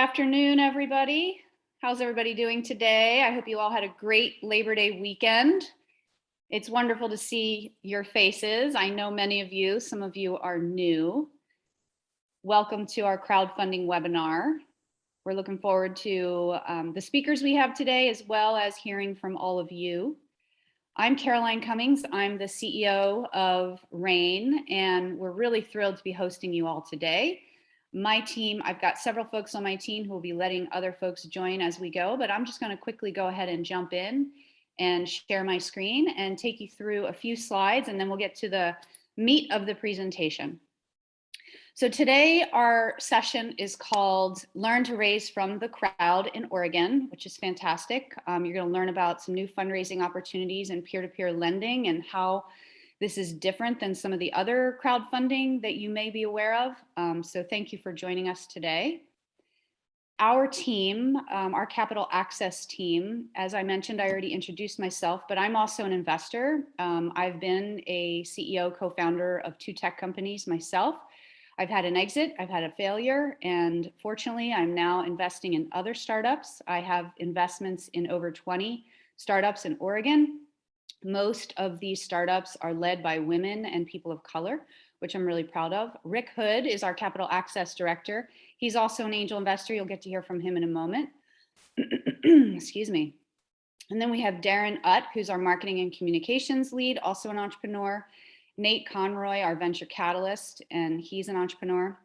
Afternoon, everybody. How's everybody doing today? I hope you all had a great Labor Day weekend. It's wonderful to see your faces. I know many of you, some of you are new. Welcome to our crowdfunding webinar. We're looking forward to the speakers we have today, as well as hearing from all of you. I'm Caroline Cummings. I'm the CEO of Rain, and we're really thrilled to be hosting you all today. My team, I've got several folks on my team who will be letting other folks join as we go, but I'm just going to quickly go ahead and jump in and share my screen and take you through a few slides, and then we'll get to the meat of the presentation. So today our session is called Learn to Raise from the Crowd in Oregon, which is fantastic. You're going to learn about some new fundraising opportunities and peer-to-peer lending and how this is different than some of the other crowdfunding that you may be aware of. So thank you for joining us today. Our team, our capital access team, as I mentioned, I already introduced myself, but I'm also an investor. I've been a CEO, co-founder of 2 tech companies myself. I've had an exit, I've had a failure, and fortunately, I'm now investing in other startups. I have investments in over 20 startups in Oregon. Most of these startups are led by women and people of color, which I'm really proud of. Rick Hood is our capital access director. He's also an angel investor. You'll get to hear from him in a moment. Excuse me. And then we have Darren Utt, who's our marketing and communications lead, also an entrepreneur. Nate Conroy, our venture catalyst, and he's an entrepreneur.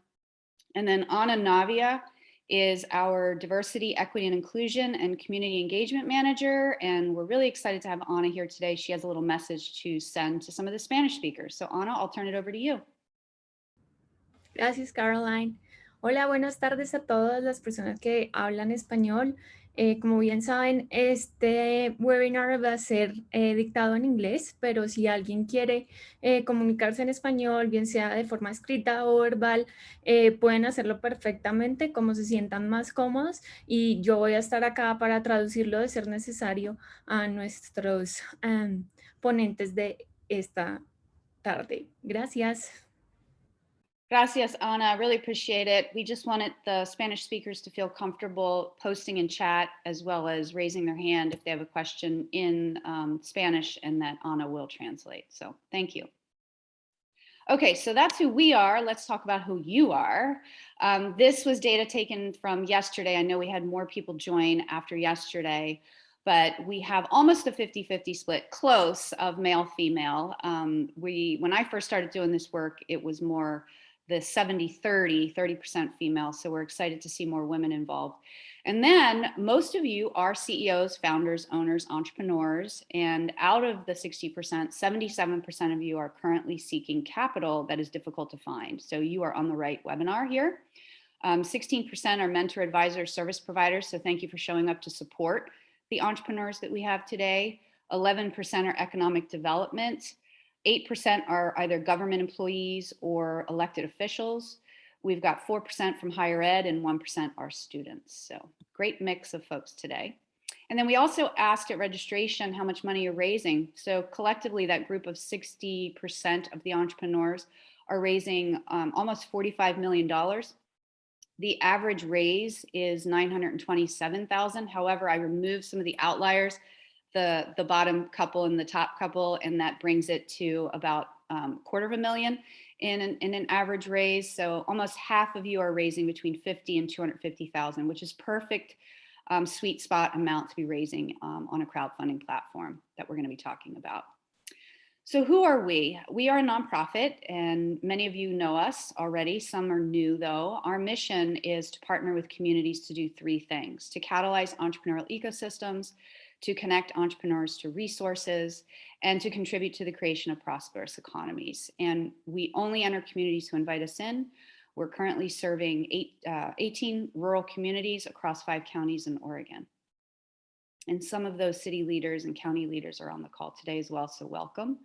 And then Anna Navia is our diversity, equity, and inclusion and community engagement manager. And we're really excited to have Anna here today. She has a little message to send to some of the Spanish speakers. So Anna, I'll turn it over to you. Gracias, Caroline. Hola, buenas tardes a todas las personas que hablan español. Como bien saben, este webinar va a ser dictado en inglés, pero si alguien quiere comunicarse en español, bien sea de forma escrita o verbal, pueden hacerlo perfectamente como se sientan más cómodos, y yo voy a estar acá para traducirlo de ser necesario a nuestros ponentes de esta tarde. Gracias. Gracias, Ana. I really appreciate it. We just wanted the Spanish speakers to feel comfortable posting in chat as well as raising their hand if they have a question in Spanish, and that Ana will translate. So thank you. Okay, so that's who we are. Let's talk about who you are. This was data taken from yesterday. I know we had more people join after yesterday, but we have almost a 50-50 split, close, of male-female. When I first started doing this work, it was more the 70-30, 30% female. So we're excited to see more women involved. And then most of you are CEOs, founders, owners, entrepreneurs. And out of the 60%, 77% of you are currently seeking capital that is difficult to find. So you are on the right webinar here. 16% are mentor, advisors, service providers. So thank you for showing up to support the entrepreneurs that we have today. 11% are economic development. 8% are either government employees or elected officials. We've got 4% from higher ed and 1% are students. So great mix of folks today. And then we also asked at registration how much money you're raising. So collectively, that group of 60% of the entrepreneurs are raising almost $45 million. The average raise is $927,000. However, I removed some of the outliers, the bottom couple and the top couple, and that brings it to about $250,000 in an average raise. So almost half of you are raising between $50,000 and $250,000, which is perfect sweet spot amount to be raising on a crowdfunding platform that we're going to be talking about. So who are we? We are a nonprofit, and many of you know us already. Some are new, though. Our mission is to partner with communities to do 3 things: to catalyze entrepreneurial ecosystems, to connect entrepreneurs to resources, and to contribute to the creation of prosperous economies. And we only enter communities who invite us in. We're currently serving 18 rural communities across 5 counties in Oregon. And some of those city leaders and county leaders are on the call today as well, so welcome.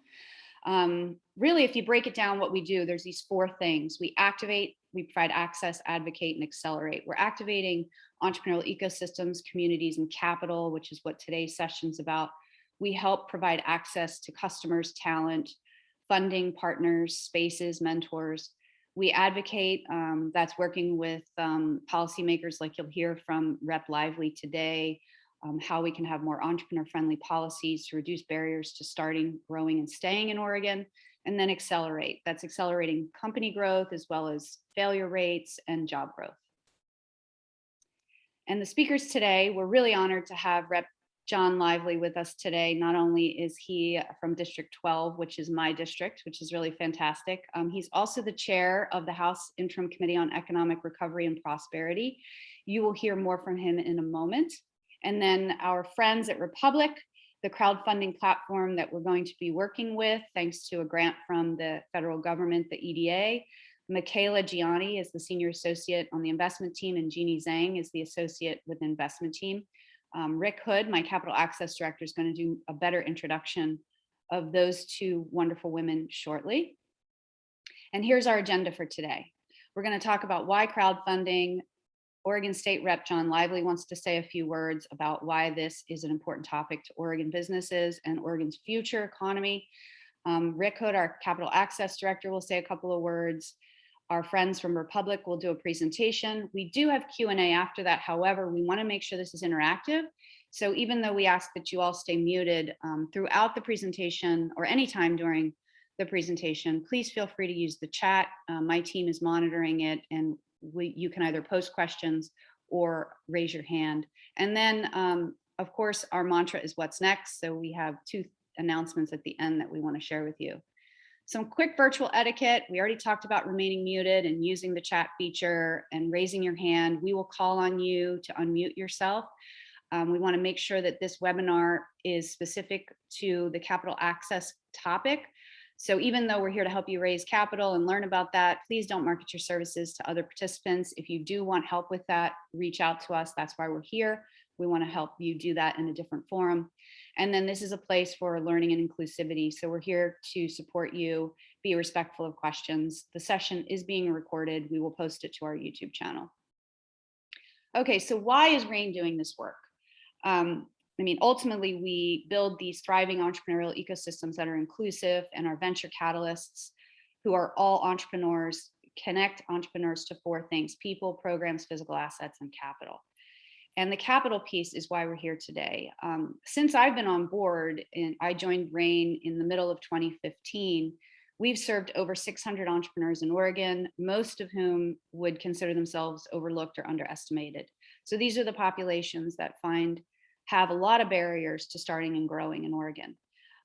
Really, if you break it down, what we do, there's these 4 things. We activate, we provide access, advocate, and accelerate. We're activating entrepreneurial ecosystems, communities, and capital, which is what today's session's about. We help provide access to customers, talent, funding, partners, spaces, mentors. We advocate, that's working with policymakers, like you'll hear from Rep. Lively today, how we can have more entrepreneur-friendly policies to reduce barriers to starting, growing, and staying in Oregon, and then accelerate. That's accelerating company growth as well as failure rates and job growth. And the speakers today, we're really honored to have Rep. John Lively with us today. Not only is he from District 12, which is my district, which is really fantastic. He's also the chair of the House Interim Committee on Economic Recovery and Prosperity. You will hear more from him in a moment. And then our friends at Republic, the crowdfunding platform that we're going to be working with, thanks to a grant from the federal government, the EDA. Michaela Gianni is the senior associate on the investment team, and Jeannie Zhang is the associate with the investment team. Rick Hood, my capital access director, is going to do a better introduction of those two wonderful women shortly. And here's our agenda for today. We're going to talk about why crowdfunding. Oregon State Rep. John Lively wants to say a few words about why this is an important topic to Oregon businesses and Oregon's future economy. Rick Hood, our capital access director, will say a couple of words. Our friends from Republic will do a presentation. We do have Q&A after that. However, we want to make sure this is interactive. So even though we ask that you all stay muted throughout the presentation or anytime during the presentation, please feel free to use the chat. My team is monitoring it, and you can either post questions or raise your hand. And then, of course, our mantra is what's next. So we have two announcements at the end that we want to share with you. Some quick virtual etiquette. We already talked about remaining muted and using the chat feature and raising your hand. We will call on you to unmute yourself. We want to make sure that this webinar is specific to the capital access topic. So even though we're here to help you raise capital and learn about that, please don't market your services to other participants. If you do want help with that, reach out to us. That's why we're here. We want to help you do that in a different forum. And then this is a place for learning and inclusivity. So we're here to support you, be respectful of questions. The session is being recorded. We will post it to our YouTube channel. Okay, so why is RAIN doing this work? Ultimately, we build these thriving entrepreneurial ecosystems that are inclusive, and our venture catalysts, who are all entrepreneurs, connect entrepreneurs to four things: people, programs, physical assets, and capital. And the capital piece is why we're here today. Since I've been on board, and I joined RAIN in the middle of 2015, we've served over 600 entrepreneurs in Oregon, most of whom would consider themselves overlooked or underestimated. So these are the populations that have a lot of barriers to starting and growing in Oregon.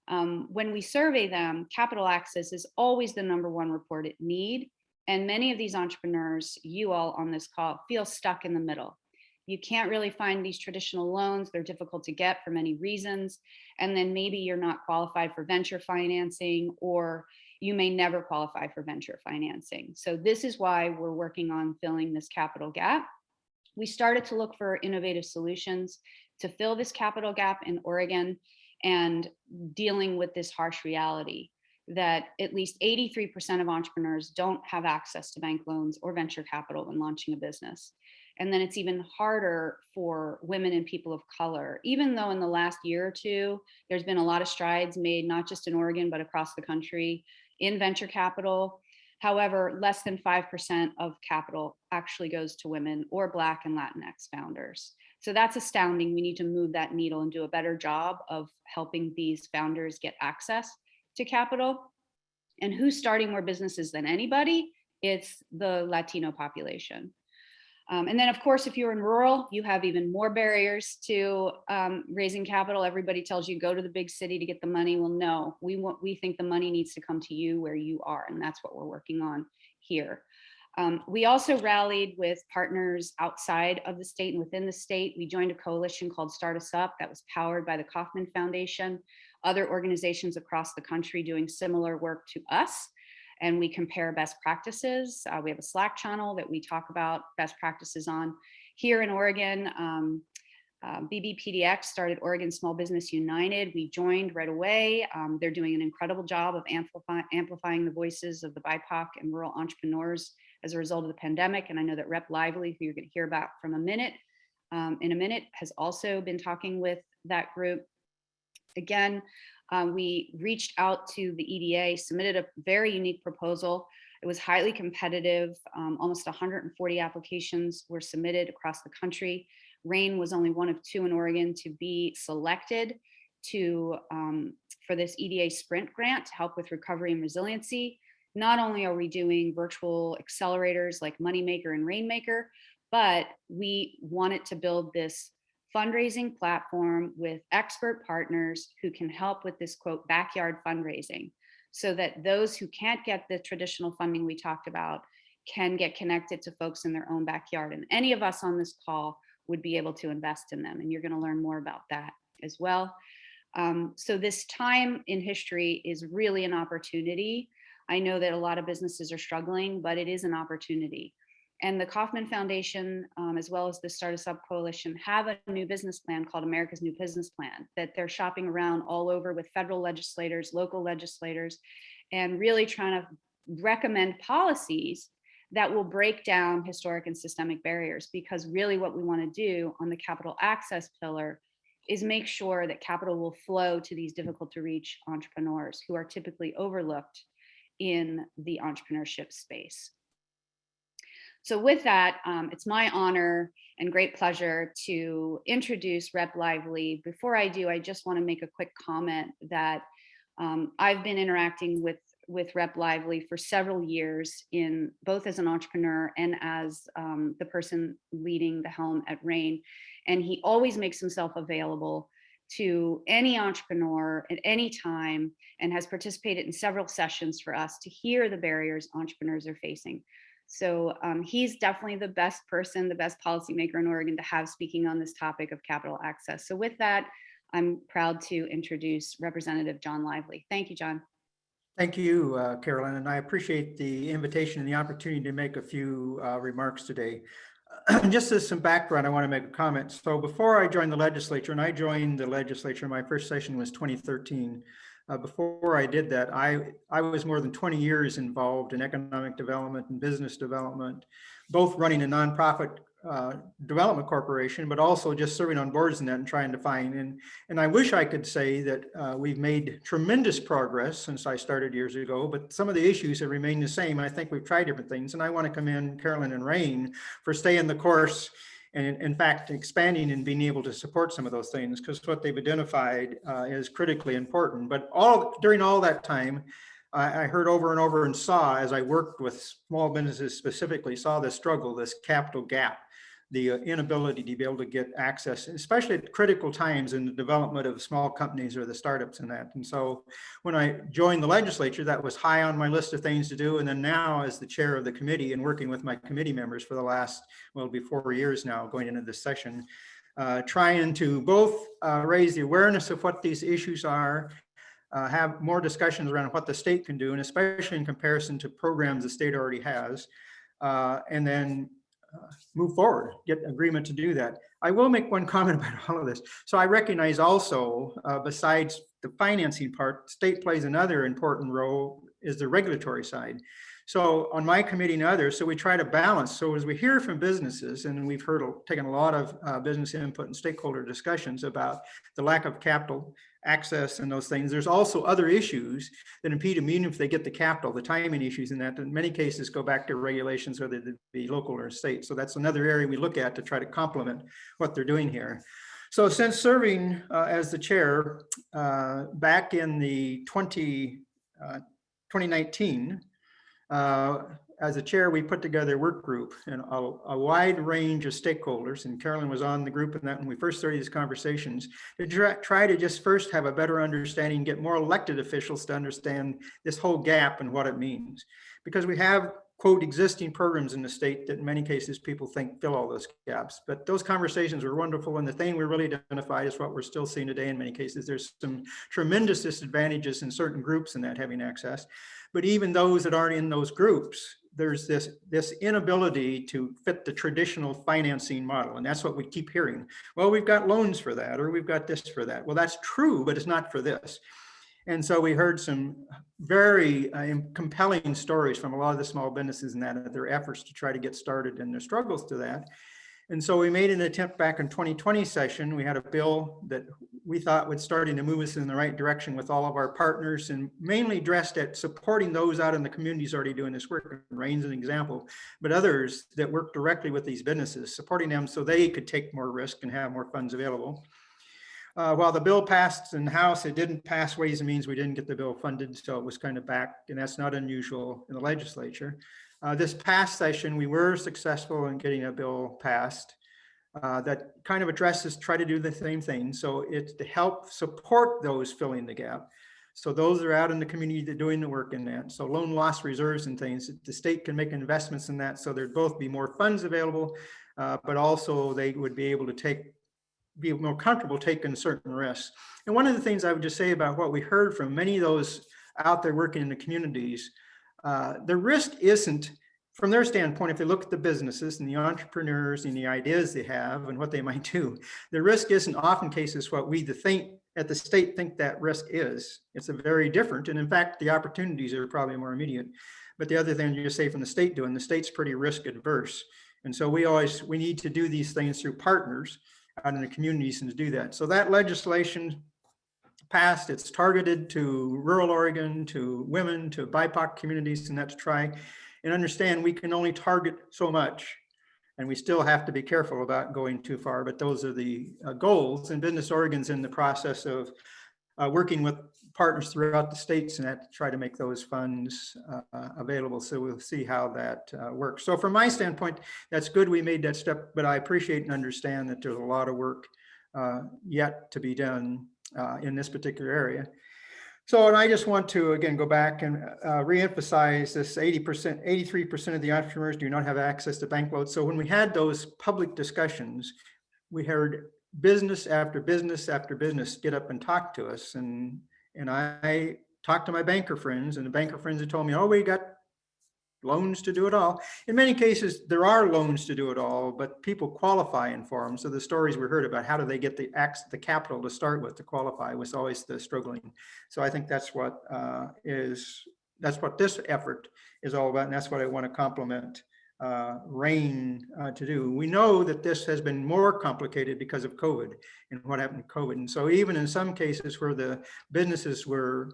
When we survey them, capital access is always the #1 reported need. And many of these entrepreneurs, you all on this call, feel stuck in the middle. You can't really find these traditional loans. They're difficult to get for many reasons. And then maybe you're not qualified for venture financing, or you may never qualify for venture financing. So this is why we're working on filling this capital gap. We started to look for innovative solutions to fill this capital gap in Oregon, and dealing with this harsh reality that at least 83% of entrepreneurs don't have access to bank loans or venture capital when launching a business. And then it's even harder for women and people of color, even though in the last year or two, there's been a lot of strides made, not just in Oregon, but across the country in venture capital. However, less than 5% of capital actually goes to women or Black and Latinx founders. So that's astounding. We need to move that needle and do a better job of helping these founders get access to capital. And who's starting more businesses than anybody? It's the Latino population. And then, of course, if you're in rural, you have even more barriers to raising capital. Everybody tells you go to the big city to get the money. Well, no, we think the money needs to come to you where you are, and that's what we're working on here. We also rallied with partners outside of the state and within the state. We joined a coalition called Start Us Up that was powered by the Kauffman Foundation, other organizations across the country doing similar work to us. And we compare best practices. We have a Slack channel that we talk about best practices on. Here in Oregon, BBPDX started Oregon Small Business United. We joined right away. They're doing an incredible job of amplifying the voices of the BIPOC and rural entrepreneurs as a result of the pandemic. And I know that Rep. Lively, who you're going to hear about in a minute, has also been talking with that group. Again, we reached out to the EDA, submitted a very unique proposal. It was highly competitive. Almost 140 applications were submitted across the country. Rain was only one of 2 in Oregon to be selected for this EDA Sprint grant to help with recovery and resiliency. Not only are we doing virtual accelerators like Moneymaker and Rainmaker, but we wanted to build this fundraising platform with expert partners who can help with this quote backyard fundraising, so that those who can't get the traditional funding we talked about can get connected to folks in their own backyard. And any of us on this call would be able to invest in them. And you're going to learn more about that as well. So this time in history is really an opportunity. I know that a lot of businesses are struggling, but it is an opportunity. And the Kauffman Foundation, as well as the Start Us Up Coalition, have a new business plan called America's New Business Plan that they're shopping around all over with federal legislators, local legislators, and really trying to recommend policies that will break down historic and systemic barriers. Because really what we want to do on the capital access pillar is make sure that capital will flow to these difficult to reach entrepreneurs who are typically overlooked in the entrepreneurship space. So with that, it's my honor and great pleasure to introduce Rep. Lively. Before I do, I just want to make a quick comment that I've been interacting with Rep. Lively for several years, in both as an entrepreneur and as the person leading the helm at Rain. And he always makes himself available to any entrepreneur at any time, and has participated in several sessions for us to hear the barriers entrepreneurs are facing. So he's definitely the best person, the best policymaker in Oregon to have speaking on this topic of capital access. So with that, I'm proud to introduce Representative John Lively. Thank you, John. Thank you, Carolyn, and I appreciate the invitation and the opportunity to make a few remarks today. Just as some background, I want to make a comment. So before I joined the legislature, and I joined the legislature, my first session was 2013. Before I did that, I was more than 20 years involved in economic development and business development, both running a nonprofit development corporation, but also just serving on boards in that and trying to find. And I wish I could say that we've made tremendous progress since I started years ago, but some of the issues have remained the same. I think we've tried different things, and I want to commend Carolyn and Rain for staying the course, and in fact, expanding and being able to support some of those things, because what they've identified is critically important. But during all that time, I heard over and over and saw, as I worked with small businesses specifically, saw this struggle, this capital gap, the inability to be able to get access, especially at critical times in the development of small companies or the startups and that. And so when I joined the legislature, that was high on my list of things to do. And then now, as the chair of the committee and working with my committee members for the last, well, it'll be 4 years now going into this session, trying to both raise the awareness of what these issues are, have more discussions around what the state can do, and especially in comparison to programs the state already has, and then move forward, get agreement to do that. I will make one comment about all of this. So I recognize also, besides the financing part, state plays another important role, is the regulatory side. So on my committee and others, so we try to balance. So as we hear from businesses, and we've taken a lot of business input and stakeholder discussions about the lack of capital access and those things, there's also other issues that impede them, even if they get the capital, the timing issues in that in many cases go back to regulations, whether they be local or state. So that's another area we look at to try to complement what they're doing here. So since serving as the chair back in the 2019, as a chair, we put together a work group and a wide range of stakeholders, and Carolyn was on the group in that when we first started these conversations, to try to just first have a better understanding, get more elected officials to understand this whole gap and what it means. Because we have, quote, existing programs in the state that in many cases people think fill all those gaps. But those conversations were wonderful, and the thing we really identified is what we're still seeing today in many cases. There's some tremendous disadvantages in certain groups in that having access. But even those that aren't in those groups, there's this inability to fit the traditional financing model. And that's what we keep hearing. Well, we've got loans for that, or we've got this for that. Well, that's true, but it's not for this. And so we heard some very compelling stories from a lot of the small businesses in that, their efforts to try to get started and their struggles to that. And so we made an attempt back in 2020 session. We had a bill that we thought was starting to move us in the right direction with all of our partners, and mainly addressed at supporting those out in the communities already doing this work. Rain's an example, but others that work directly with these businesses, supporting them so they could take more risk and have more funds available. While the bill passed in the House, it didn't pass Ways and Means. We didn't get the bill funded, so it was kind of back, and that's not unusual in the legislature. This past session, we were successful in getting a bill passed that kind of addresses, try to do the same thing. So it's to help support those filling the gap. So those are out in the community that are doing the work in that. So loan loss reserves and things, the state can make investments in that. So there'd both be more funds available, but also they would be able to be more comfortable taking certain risks. And one of the things I would just say about what we heard from many of those out there working in the communities, the risk isn't, from their standpoint, if they look at the businesses and the entrepreneurs and the ideas they have and what they might do, the risk isn't often cases what we at the state think that risk is. It's a very different, and in fact, the opportunities are probably more immediate. But the other thing you say from the state doing, the state's pretty risk adverse. And so we need to do these things through partners out in the communities and to do that. So that legislation passed, it's targeted to rural Oregon, to women, to BIPOC communities, and that's try and understand we can only target so much, and we still have to be careful about going too far, but those are the goals. And Business Oregon's in the process of working with partners throughout the states and that to try to make those funds available. So we'll see how that works. So from my standpoint, that's good we made that step, but I appreciate and understand that there's a lot of work yet to be done in this particular area. So, and I just want to, again, go back and reemphasize this 80%, 83% of the entrepreneurs do not have access to bank loans. So when we had those public discussions, we heard business after business after business get up and talk to us. And I talked to my banker friends, and the banker friends had told me, oh, we got loans to do it all. In many cases, there are loans to do it all, but people qualify for them. So the stories we heard about how do they get the capital to start with to qualify was always the struggling. So I think that's what this effort is all about, and that's what I want to compliment Rain to do. We know that this has been more complicated because of COVID and what happened to COVID. And so even in some cases where the businesses were,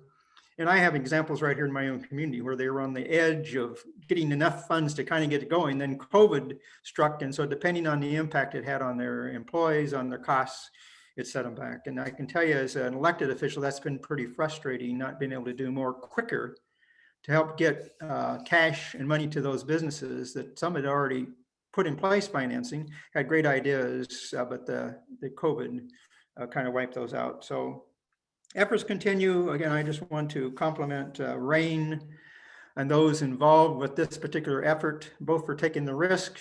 and I have examples right here in my own community where they were on the edge of getting enough funds to kind of get it going, then COVID struck. And so depending on the impact it had on their employees, on their costs, it set them back. And I can tell you as an elected official, that's been pretty frustrating, not being able to do more quicker to help get cash and money to those businesses that some had already put in place financing, had great ideas, but the COVID kind of wiped those out. So efforts continue. Again, I just want to compliment Rain and those involved with this particular effort, both for taking the risk,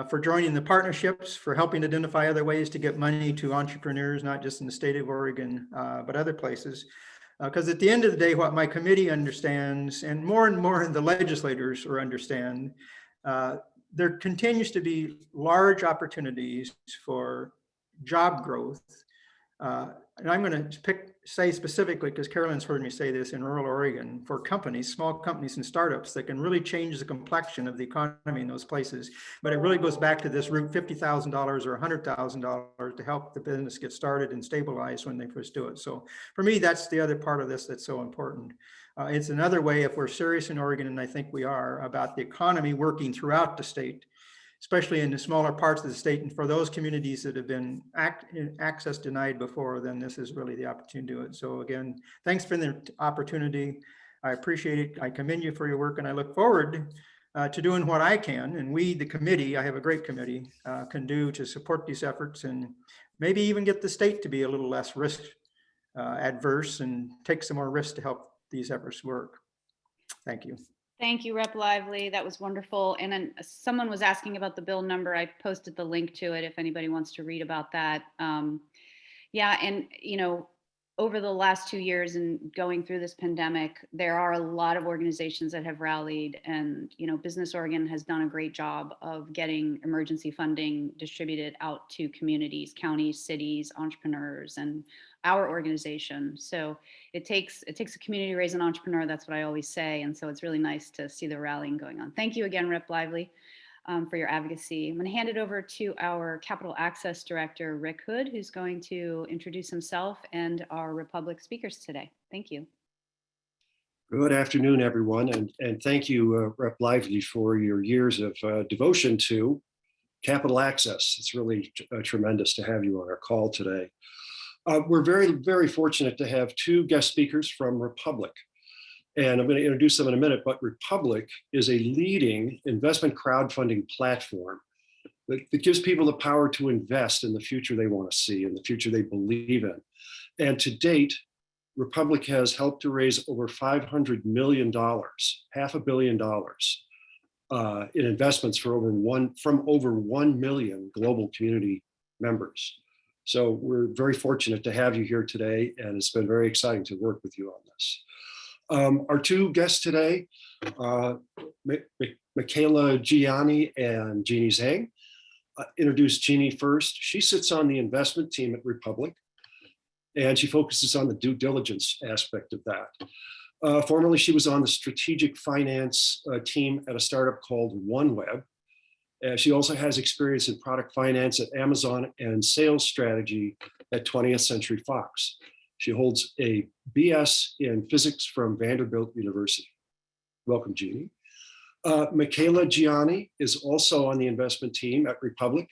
for joining the partnerships, for helping identify other ways to get money to entrepreneurs, not just in the state of Oregon, but other places. Because at the end of the day, what my committee understands, and more the legislators understand, there continues to be large opportunities for job growth. And I'm going to say specifically, because Carolyn's heard me say this, in rural Oregon, for companies, small companies and startups that can really change the complexion of the economy in those places. But it really goes back to this root $50,000 or $100,000 to help the business get started and stabilize when they first do it. So for me, that's the other part of this that's so important. It's another way, if we're serious in Oregon, and I think we are, about the economy working throughout the state, especially in the smaller parts of the state. And for those communities that have been access denied before, then this is really the opportunity to do it. So again, thanks for the opportunity. I appreciate it. I commend you for your work, and I look forward to doing what I can. And we, the committee, I have a great committee, can do to support these efforts and maybe even get the state to be a little less risk adverse and take some more risks to help these efforts work. Thank you. Thank you, Rep. Lively. That was wonderful. And then someone was asking about the bill number. I posted the link to it if anybody wants to read about that. Yeah, and over the last 2 years and going through this pandemic, there are a lot of organizations that have rallied, and Business Oregon has done a great job of getting emergency funding distributed out to communities, counties, cities, entrepreneurs, and our organization. So it takes a community to raise an entrepreneur. That's what I always say. And so it's really nice to see the rallying going on. Thank you again, Rep. Lively. for your advocacy. I'm going to hand it over to our Capital Access Director, Rick Hood, who's going to introduce himself and our Republic speakers today. Thank you. Good afternoon, everyone, and thank you, Rep. Lively, for your years of devotion to capital access. It's really tremendous to have you on our call today. We're very, very fortunate to have two guest speakers from Republic. And I'm going to introduce them in a minute, but Republic is a leading investment crowdfunding platform that gives people the power to invest in the future they want to see, in the future they believe in. And to date, Republic has helped to raise over $500 million, $500 million in investments from over 1 million global community members. So we're very fortunate to have you here today, and it's been very exciting to work with you on this. Our two guests today, Michaela Gianni and Jeannie Zhang. Introduce Jeannie first. She sits on the investment team at Republic, and she focuses on the due diligence aspect of that. Formerly, she was on the strategic finance team at a startup called OneWeb. She also has experience in product finance at Amazon and sales strategy at 20th Century Fox. She holds a BS in physics from Vanderbilt University. Welcome, Jeannie. Michaela Gianni is also on the investment team at Republic.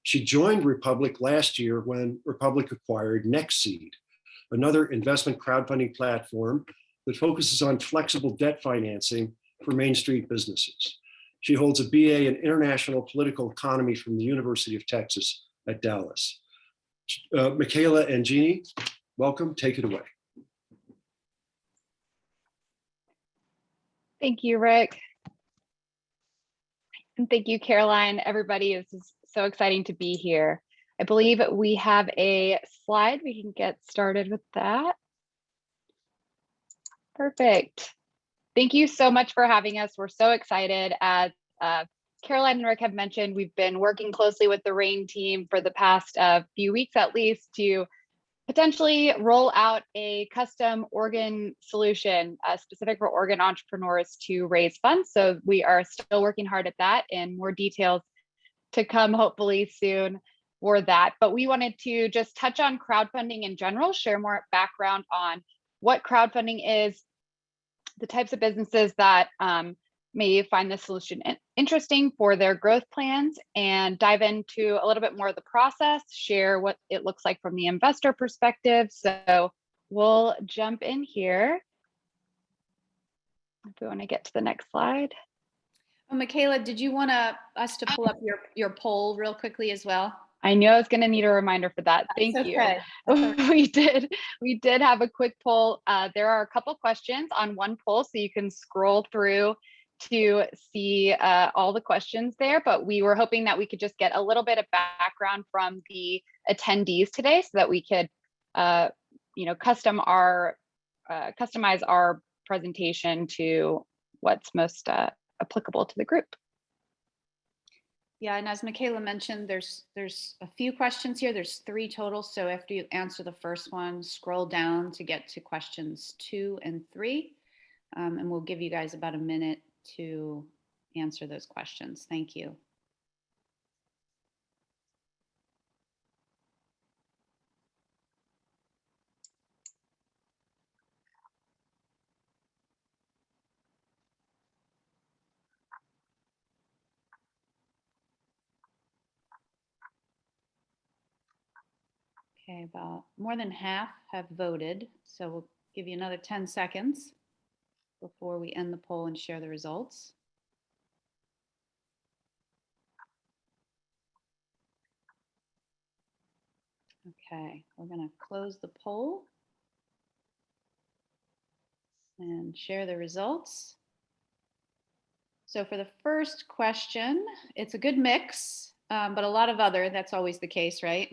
She joined Republic last year when Republic acquired Nextseed, another investment crowdfunding platform that focuses on flexible debt financing for Main Street businesses. She holds a BA in International Political Economy from the University of Texas at Dallas. Michaela and Jeannie, welcome, take it away. Thank you, Rick. And thank you, Caroline, everybody. This is so exciting to be here. I believe we have a slide. We can get started with that. Perfect. Thank you so much for having us. We're so excited. As Caroline and Rick have mentioned, we've been working closely with the RAIN team for the past few weeks at least to potentially roll out a custom organ solution specific for organ entrepreneurs to raise funds. So we are still working hard at that, and more details to come hopefully soon for that. But we wanted to just touch on crowdfunding in general, share more background on what crowdfunding is, the types of businesses that may find this solution interesting for their growth plans, and dive into a little bit more of the process, share what it looks like from the investor perspective. So we'll jump in here. If we want to get to the next slide. Oh, Michaela, did you want us to pull up your poll real quickly as well? I know I was going to need a reminder for that. Thank you. We did have a quick poll. There are a couple questions on one poll, so you can scroll through to see all the questions there, but we were hoping that we could just get a little bit of background from the attendees today so that we could customize our presentation to what's most applicable to the group. Yeah, and as Michaela mentioned, there's a few questions here. There's 3 total. So after you answer the first one, scroll down to get to questions 2 and 3. And we'll give you guys about a minute to answer those questions. Thank you. Okay, about more than half have voted. So we'll give you another 10 seconds before we end the poll and share the results. Okay, we're going to close the poll and share the results. So for the first question, it's a good mix, but a lot of other, that's always the case, right?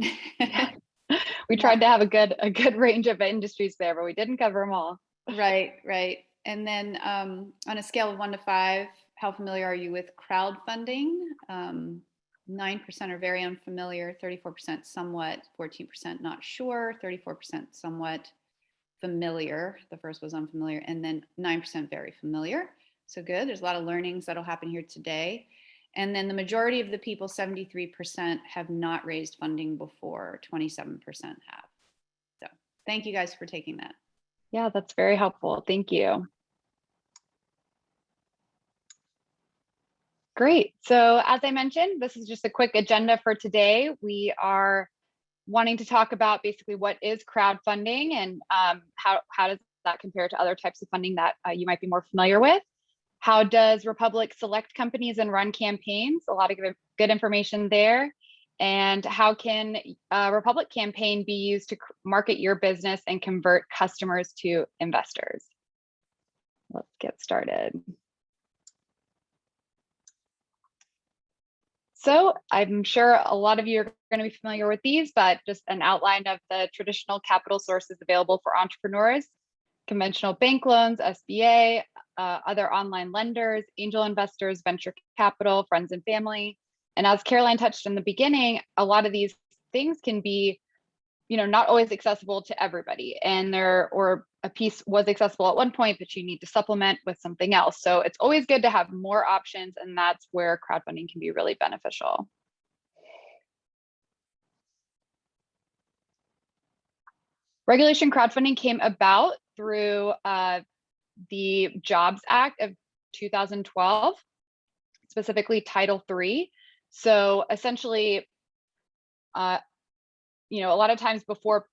We tried to have a good range of industries there, but we didn't cover them all. Right. And then on a scale of 1 to 5, how familiar are you with crowdfunding? 9% are very unfamiliar, 34% somewhat, 14% not sure, 34% somewhat familiar. The first was unfamiliar, and then 9% very familiar. So good. There's a lot of learnings that'll happen here today. And then the majority of the people, 73%, have not raised funding before, 27% have. So thank you guys for taking that. Yeah, that's very helpful. Thank you. Great. So as I mentioned, this is just a quick agenda for today. We are wanting to talk about basically what is crowdfunding and how does that compare to other types of funding that you might be more familiar with. How does Republic select companies and run campaigns? A lot of good information there. And how can a Republic campaign be used to market your business and convert customers to investors? Let's get started. So I'm sure a lot of you are going to be familiar with these, but just an outline of the traditional capital sources available for entrepreneurs: conventional bank loans, SBA, other online lenders, angel investors, venture capital, friends and family. And as Caroline touched in the beginning, a lot of these things can be, not always accessible to everybody. And or a piece was accessible at one point, but you need to supplement with something else. So it's always good to have more options, and that's where crowdfunding can be really beneficial. Regulation crowdfunding came about through the Jobs Act of 2012, specifically Title III. So essentially, a lot of times before,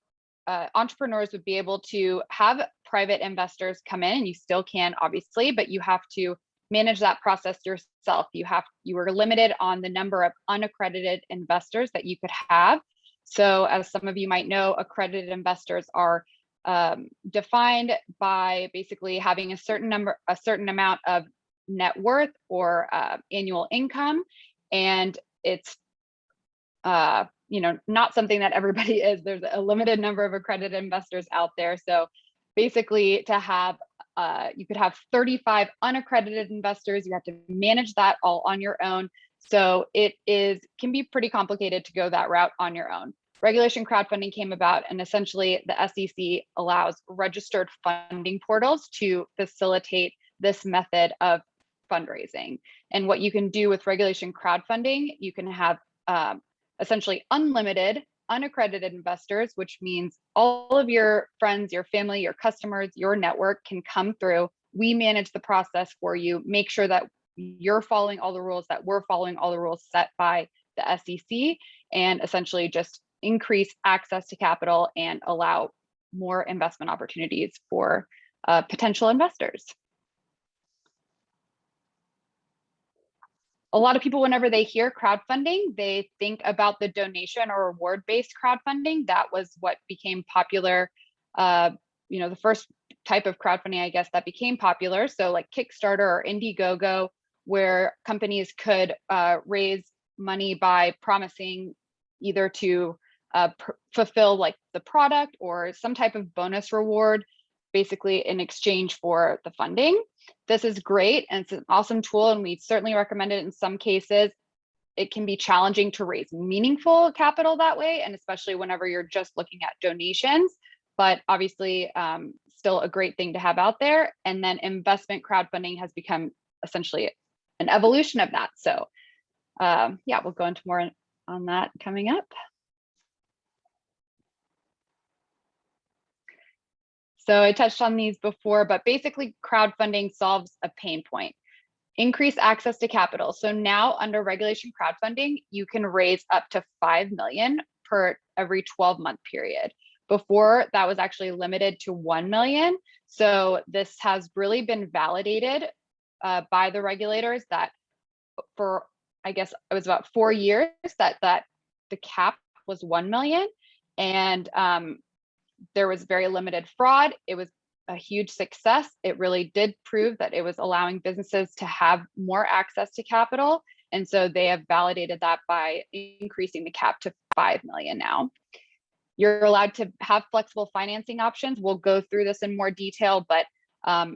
entrepreneurs would be able to have private investors come in, and you still can, obviously, but you have to manage that process yourself. You were limited on the number of unaccredited investors that you could have. So as some of you might know, accredited investors are defined by basically having a certain amount of net worth or annual income, and it's not something that everybody is. There's a limited number of accredited investors out there. So basically, to have you could have 35 unaccredited investors. You have to manage that all on your own. So can be pretty complicated to go that route on your own. Regulation crowdfunding came about, and essentially the SEC allows registered funding portals to facilitate this method of fundraising. And what you can do with regulation crowdfunding, you can have essentially unlimited unaccredited investors, which means all of your friends, your family, your customers, your network can come through. We manage the process for you, make sure that you're following all the rules, that we're following all the rules set by the SEC, and essentially just increase access to capital and allow more investment opportunities for potential investors. A lot of people, whenever they hear crowdfunding, they think about the donation or reward-based crowdfunding. That was what became popular. The first type of crowdfunding, I guess, that became popular. So like Kickstarter or Indiegogo, where companies could raise money by promising either to fulfill like the product or some type of bonus reward, basically in exchange for the funding. This is great, and it's an awesome tool, and we certainly recommend it in some cases. It can be challenging to raise meaningful capital that way, and especially whenever you're just looking at donations, but obviously still a great thing to have out there. And then investment crowdfunding has become essentially an evolution of that. So yeah, we'll go into more on that coming up. So I touched on these before, but basically crowdfunding solves a pain point: increase access to capital. So now under regulation crowdfunding, you can raise up to 5 million per every 12-month period. Before, that was actually limited to 1 million. So this has really been validated by the regulators that for, I guess it was about 4 years, that the cap was 1 million. And there was very limited fraud. It was a huge success. It really did prove that it was allowing businesses to have more access to capital. And so they have validated that by increasing the cap to 5 million now. You're allowed to have flexible financing options. We'll go through this in more detail, but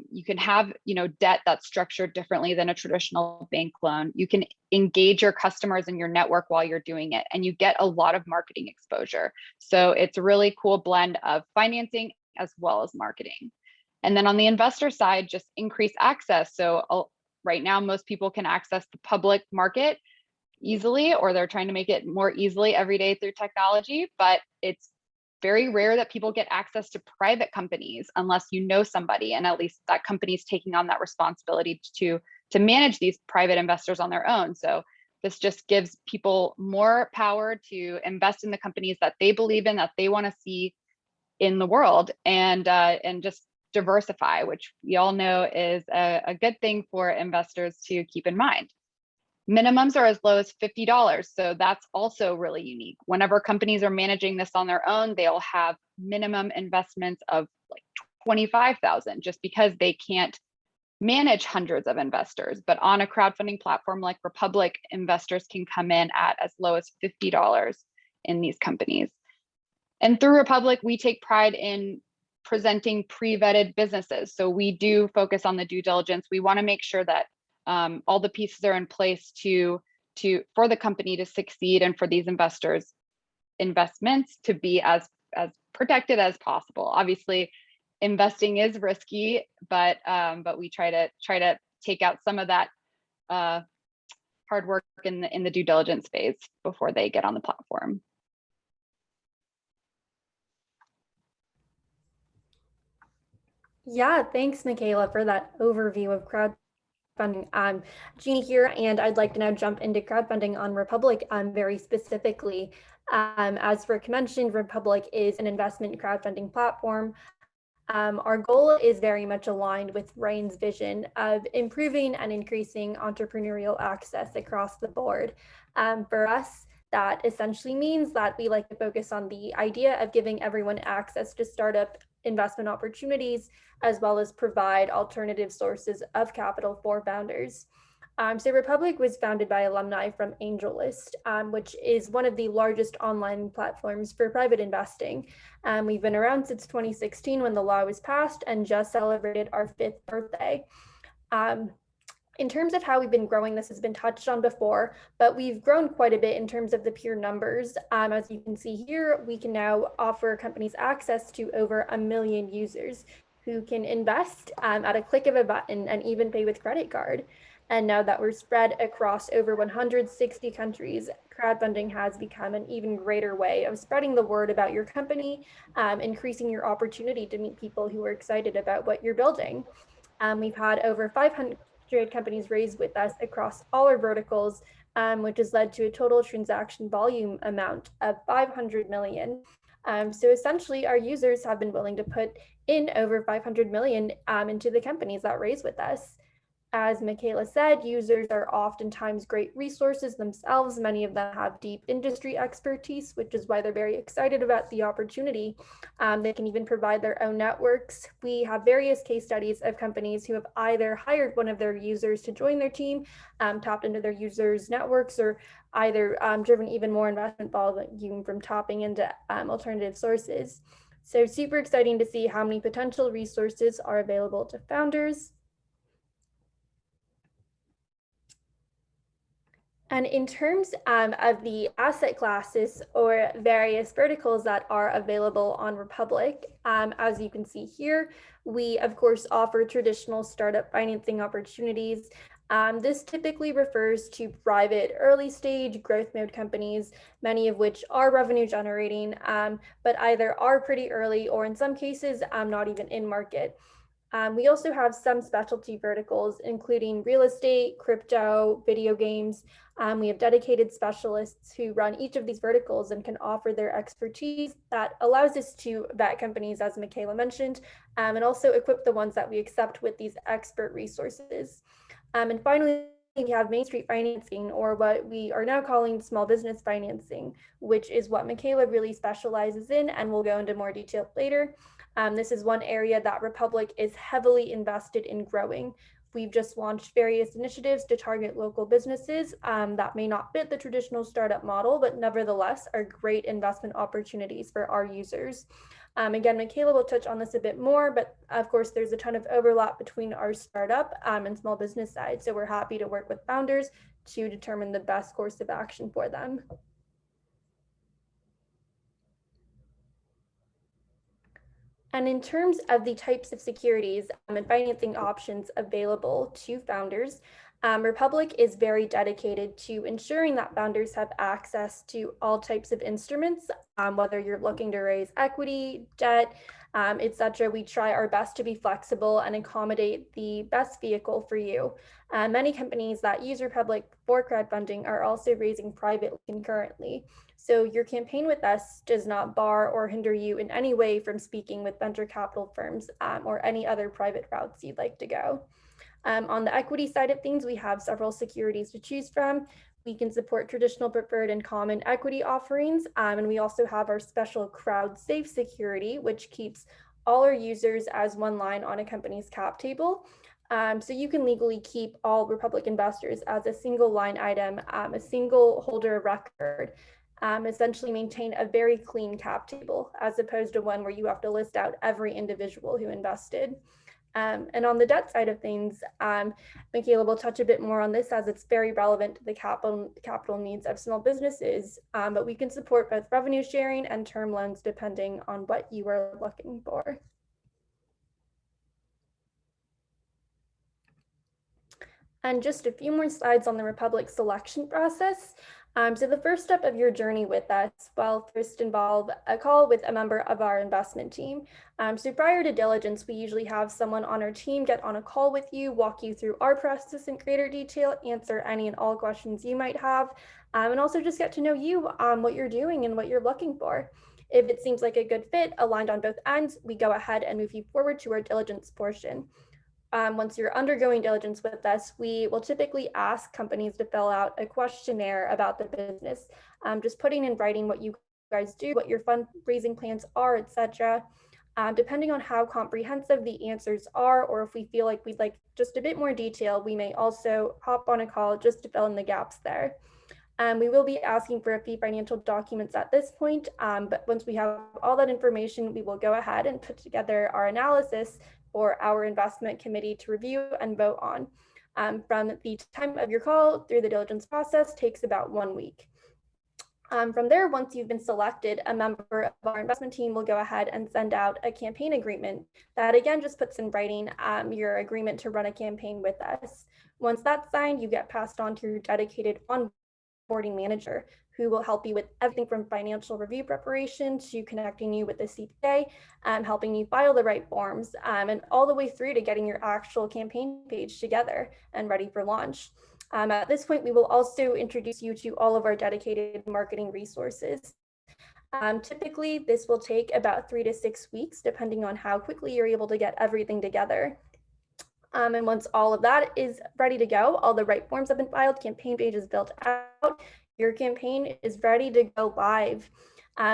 you can have debt that's structured differently than a traditional bank loan. You can engage your customers in your network while you're doing it, and you get a lot of marketing exposure. So it's a really cool blend of financing as well as marketing. And then on the investor side, just increase access. So right now, most people can access the public market easily, or they're trying to make it more easily every day through technology, but it's very rare that people get access to private companies unless you know somebody, and at least that company's taking on that responsibility to manage these private investors on their own. So this just gives people more power to invest in the companies that they believe in, that they want to see in the world, and just diversify, which we all know is a good thing for investors to keep in mind. Minimums are as low as $50. So that's also really unique. Whenever companies are managing this on their own, they'll have minimum investments of like 25,000 just because they can't manage hundreds of investors. But on a crowdfunding platform like Republic, investors can come in at as low as $50 in these companies. And through Republic, we take pride in presenting pre-vetted businesses. So we do focus on the due diligence. We want to make sure that all the pieces are in place for the company to succeed and for these investments to be as protected as possible. Obviously, investing is risky, but we try to take out some of that hard work in the due diligence phase before they get on the platform. Yeah, thanks, Michaela, for that overview of crowdfunding. I'm Jeannie here, and I'd like to now jump into crowdfunding on Republic very specifically. As Rick mentioned, Republic is an investment crowdfunding platform. Our goal is very much aligned with Rain's vision of improving and increasing entrepreneurial access across the board. For us, that essentially means that we like to focus on the idea of giving everyone access to startup investment opportunities, as well as provide alternative sources of capital for founders. So Republic was founded by alumni from AngelList, which is one of the largest online platforms for private investing. We've been around since 2016 when the law was passed, and just celebrated our 5th birthday. In terms of how we've been growing, this has been touched on before, but we've grown quite a bit in terms of the pure numbers. As you can see here, we can now offer companies access to over 1 million users who can invest at a click of a button and even pay with credit card. And now that we're spread across over 160 countries, crowdfunding has become an even greater way of spreading the word about your company, increasing your opportunity to meet people who are excited about what you're building. We've had over 500 companies raised with us across all our verticals, which has led to a total transaction volume amount of 500 million. So essentially, our users have been willing to put in over 500 million into the companies that raise with us. As Michaela said, users are oftentimes great resources themselves. Many of them have deep industry expertise, which is why they're very excited about the opportunity. They can even provide their own networks. We have various case studies of companies who have either hired one of their users to join their team, tapped into their users' networks, or either driven even more investment volume from tapping into alternative sources. So super exciting to see how many potential resources are available to founders. And in terms of the asset classes or various verticals that are available on Republic, as you can see here, we of course offer traditional startup financing opportunities. This typically refers to private early stage growth mode companies, many of which are revenue generating, but either are pretty early or in some cases not even in market. We also have some specialty verticals, including real estate, crypto, video games. We have dedicated specialists who run each of these verticals and can offer their expertise that allows us to vet companies, as Michaela mentioned, and also equip the ones that we accept with these expert resources. And finally, we have Main Street financing, or what we are now calling small business financing, which is what Michaela really specializes in, and we'll go into more detail later. This is one area that Republic is heavily invested in growing. We've just launched various initiatives to target local businesses that may not fit the traditional startup model, but nevertheless are great investment opportunities for our users. Again, Michaela will touch on this a bit more, but of course there's a ton of overlap between our startup and small business side. So we're happy to work with founders to determine the best course of action for them. And in terms of the types of securities and financing options available to founders, Republic is very dedicated to ensuring that founders have access to all types of instruments, whether you're looking to raise equity, debt, etc. We try our best to be flexible and accommodate the best vehicle for you. Many companies that use Republic for crowdfunding are also raising privately concurrently. So your campaign with us does not bar or hinder you in any way from speaking with venture capital firms or any other private routes you'd like to go. On the equity side of things, we have several securities to choose from. We can support traditional, preferred, and common equity offerings. And we also have our special crowd safe security, which keeps all our users as one line on a company's cap table. So you can legally keep all Republic investors as a single line item, a single holder of record, essentially maintain a very clean cap table, as opposed to one where you have to list out every individual who invested. And on the debt side of things, Michaela will touch a bit more on this as it's very relevant to the capital needs of small businesses, but we can support both revenue sharing and term loans depending on what you are looking for. And just a few more slides on the Republic selection process. So the first step of your journey with us will first involve a call with a member of our investment team. So prior to diligence, we usually have someone on our team get on a call with you, walk you through our process in greater detail, answer any and all questions you might have, and also just get to know you, what you're doing and what you're looking for. If it seems like a good fit, aligned on both ends, we go ahead and move you forward to our diligence portion. Once you're undergoing diligence with us, we will typically ask companies to fill out a questionnaire about the business, just putting in writing what you guys do, what your fundraising plans are, etc. Depending on how comprehensive the answers are, or if we feel like we'd like just a bit more detail, we may also hop on a call just to fill in the gaps there. We will be asking for a few financial documents at this point, but once we have all that information, we will go ahead and put together our analysis for our investment committee to review and vote on. From the time of your call through the diligence process takes about 1 week. From there, once you've been selected, a member of our investment team will go ahead and send out a campaign agreement that again just puts in writing your agreement to run a campaign with us. Once that's signed, you get passed on to your dedicated onboarding manager, who will help you with everything from financial review preparation to connecting you with the CPA, helping you file the right forms, and all the way through to getting your actual campaign page together and ready for launch. At this point, we will also introduce you to all of our dedicated marketing resources. Typically, this will take about 3 to 6 weeks, depending on how quickly you're able to get everything together. And once all of that is ready to go, all the right forms have been filed, campaign page is built out, your campaign is ready to go live.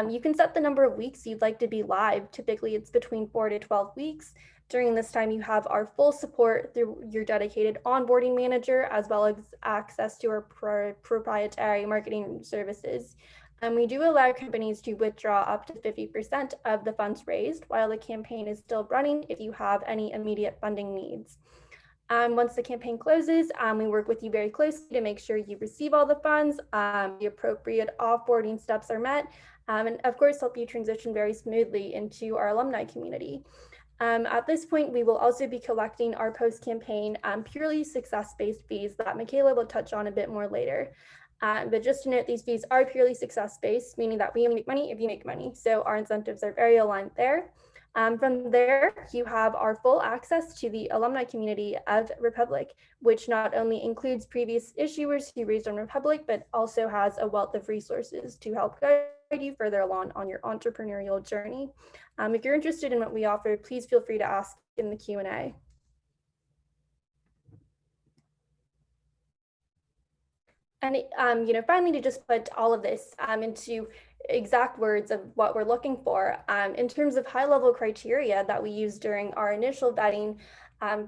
You can set the number of weeks you'd like to be live. Typically, it's between 4 to 12 weeks. During this time, you have our full support through your dedicated onboarding manager, as well as access to our proprietary marketing services. We do allow companies to withdraw up to 50% of the funds raised while the campaign is still running if you have any immediate funding needs. Once the campaign closes, we work with you very closely to make sure you receive all the funds, the appropriate offboarding steps are met, and of course help you transition very smoothly into our alumni community. At this point, we will also be collecting our post-campaign purely success-based fees that Michaela will touch on a bit more later. But just to note, these fees are purely success-based, meaning that we only make money if you make money. So our incentives are very aligned there. From there, you have our full access to the alumni community of Republic, which not only includes previous issuers who raised on Republic, but also has a wealth of resources to help guide you further along on your entrepreneurial journey. If you're interested in what we offer, please feel free to ask in the Q&A. And finally, to just put all of this into exact words of what we're looking for, in terms of high-level criteria that we use during our initial vetting,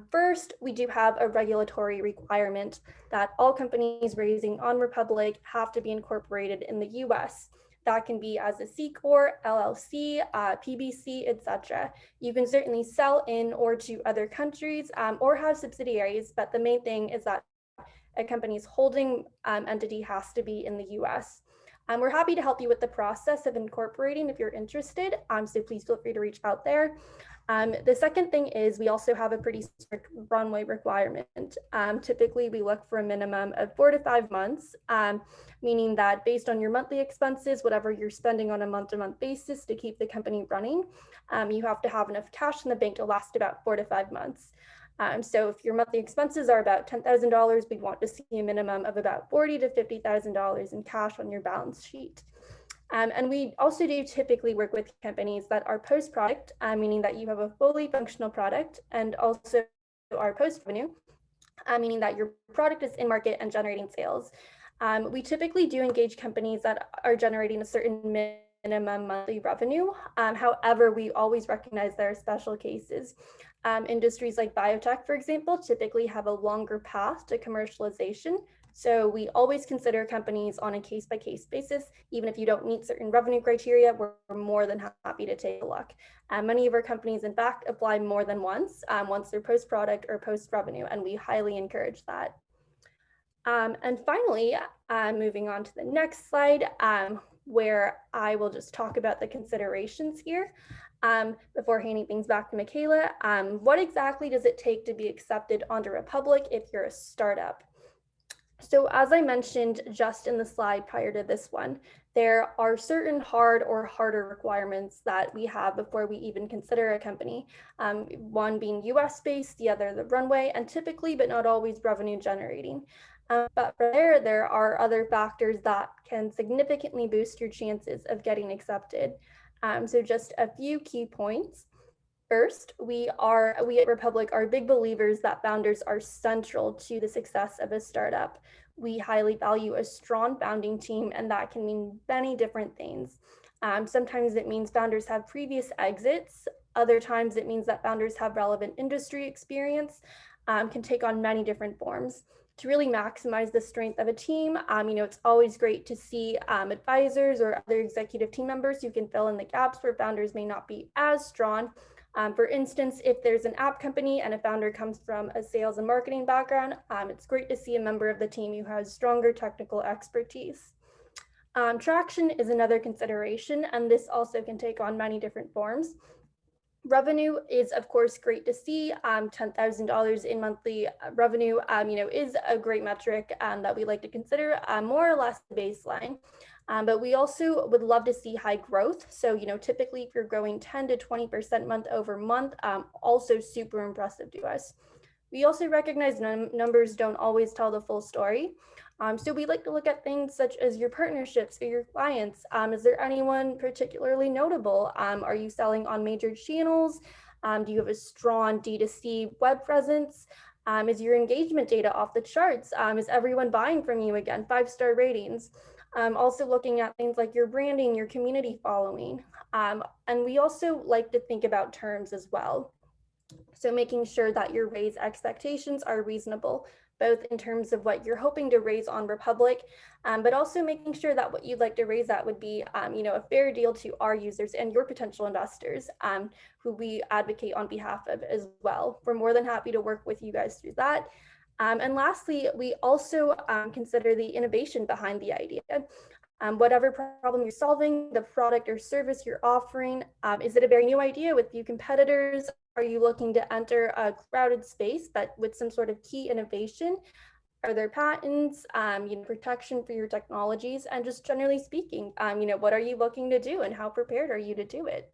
first, we do have a regulatory requirement that all companies raising on Republic have to be incorporated in the US. That can be as a C Corp, LLC, PBC, etc. You can certainly sell in or to other countries or have subsidiaries, but the main thing is that a company's holding entity has to be in the US. We're happy to help you with the process of incorporating if you're interested, so please feel free to reach out there. The second thing is we also have a pretty strict runway requirement. Typically, we look for a minimum of 4 to 5 months, meaning that based on your monthly expenses, whatever you're spending on a month-to-month basis to keep the company running, you have to have enough cash in the bank to last about 4 to 5 months. So if your monthly expenses are about $10,000, we want to see a minimum of about $40,000 to $50,000 in cash on your balance sheet. And we also do typically work with companies that are post-product, meaning that you have a fully functional product, and also are post-revenue, meaning that your product is in market and generating sales. We typically do engage companies that are generating a certain minimum monthly revenue. However, we always recognize there are special cases. Industries like biotech, for example, typically have a longer path to commercialization. So we always consider companies on a case-by-case basis. Even if you don't meet certain revenue criteria, we're more than happy to take a look. Many of our companies, in fact, apply more than once they're post-product or post-revenue, and we highly encourage that. And finally, moving on to the next slide, where I will just talk about the considerations here. Before handing things back to Michaela, what exactly does it take to be accepted onto Republic if you're a startup? So as I mentioned just in the slide prior to this one, there are certain hard or harder requirements that we have before we even consider a company. One being US based, the other the Runway, and typically, but not always, revenue generating. But there are other factors that can significantly boost your chances of getting accepted. So just a few key points. First, we at Republic are big believers that founders are central to the success of a startup. We highly value a strong founding team, and that can mean many different things. Sometimes it means founders have previous exits. Other times it means that founders have relevant industry experience, can take on many different forms. To really maximize the strength of a team, it's always great to see advisors or other executive team members who can fill in the gaps where founders may not be as strong. For instance, if there's an app company and a founder comes from a sales and marketing background, it's great to see a member of the team who has stronger technical expertise. Traction is another consideration, and this also can take on many different forms. Revenue is, of course, great to see. $10,000 in monthly revenue, is a great metric that we like to consider more or less the baseline. But we also would love to see high growth. So, typically if you're growing 10 to 20% month over month, also super impressive to us. We also recognize numbers don't always tell the full story. So we like to look at things such as your partnerships or your clients. Is there anyone particularly notable? Are you selling on major channels? Do you have a strong D2C web presence? Is your engagement data off the charts? Is everyone buying from you again? 5-star ratings. Also looking at things like your branding, your community following. And we also like to think about terms as well. So making sure that your raise expectations are reasonable, both in terms of what you're hoping to raise on Republic, but also making sure that what you'd like to raise at would be, a fair deal to our users and your potential investors, who we advocate on behalf of as well. We're more than happy to work with you guys through that. And lastly, we also consider the innovation behind the idea. Whatever problem you're solving, the product or service you're offering, is it a very new idea with few competitors? Are you looking to enter a crowded space, but with some sort of key innovation? Are there patents, protection for your technologies? And just generally speaking, what are you looking to do and how prepared are you to do it?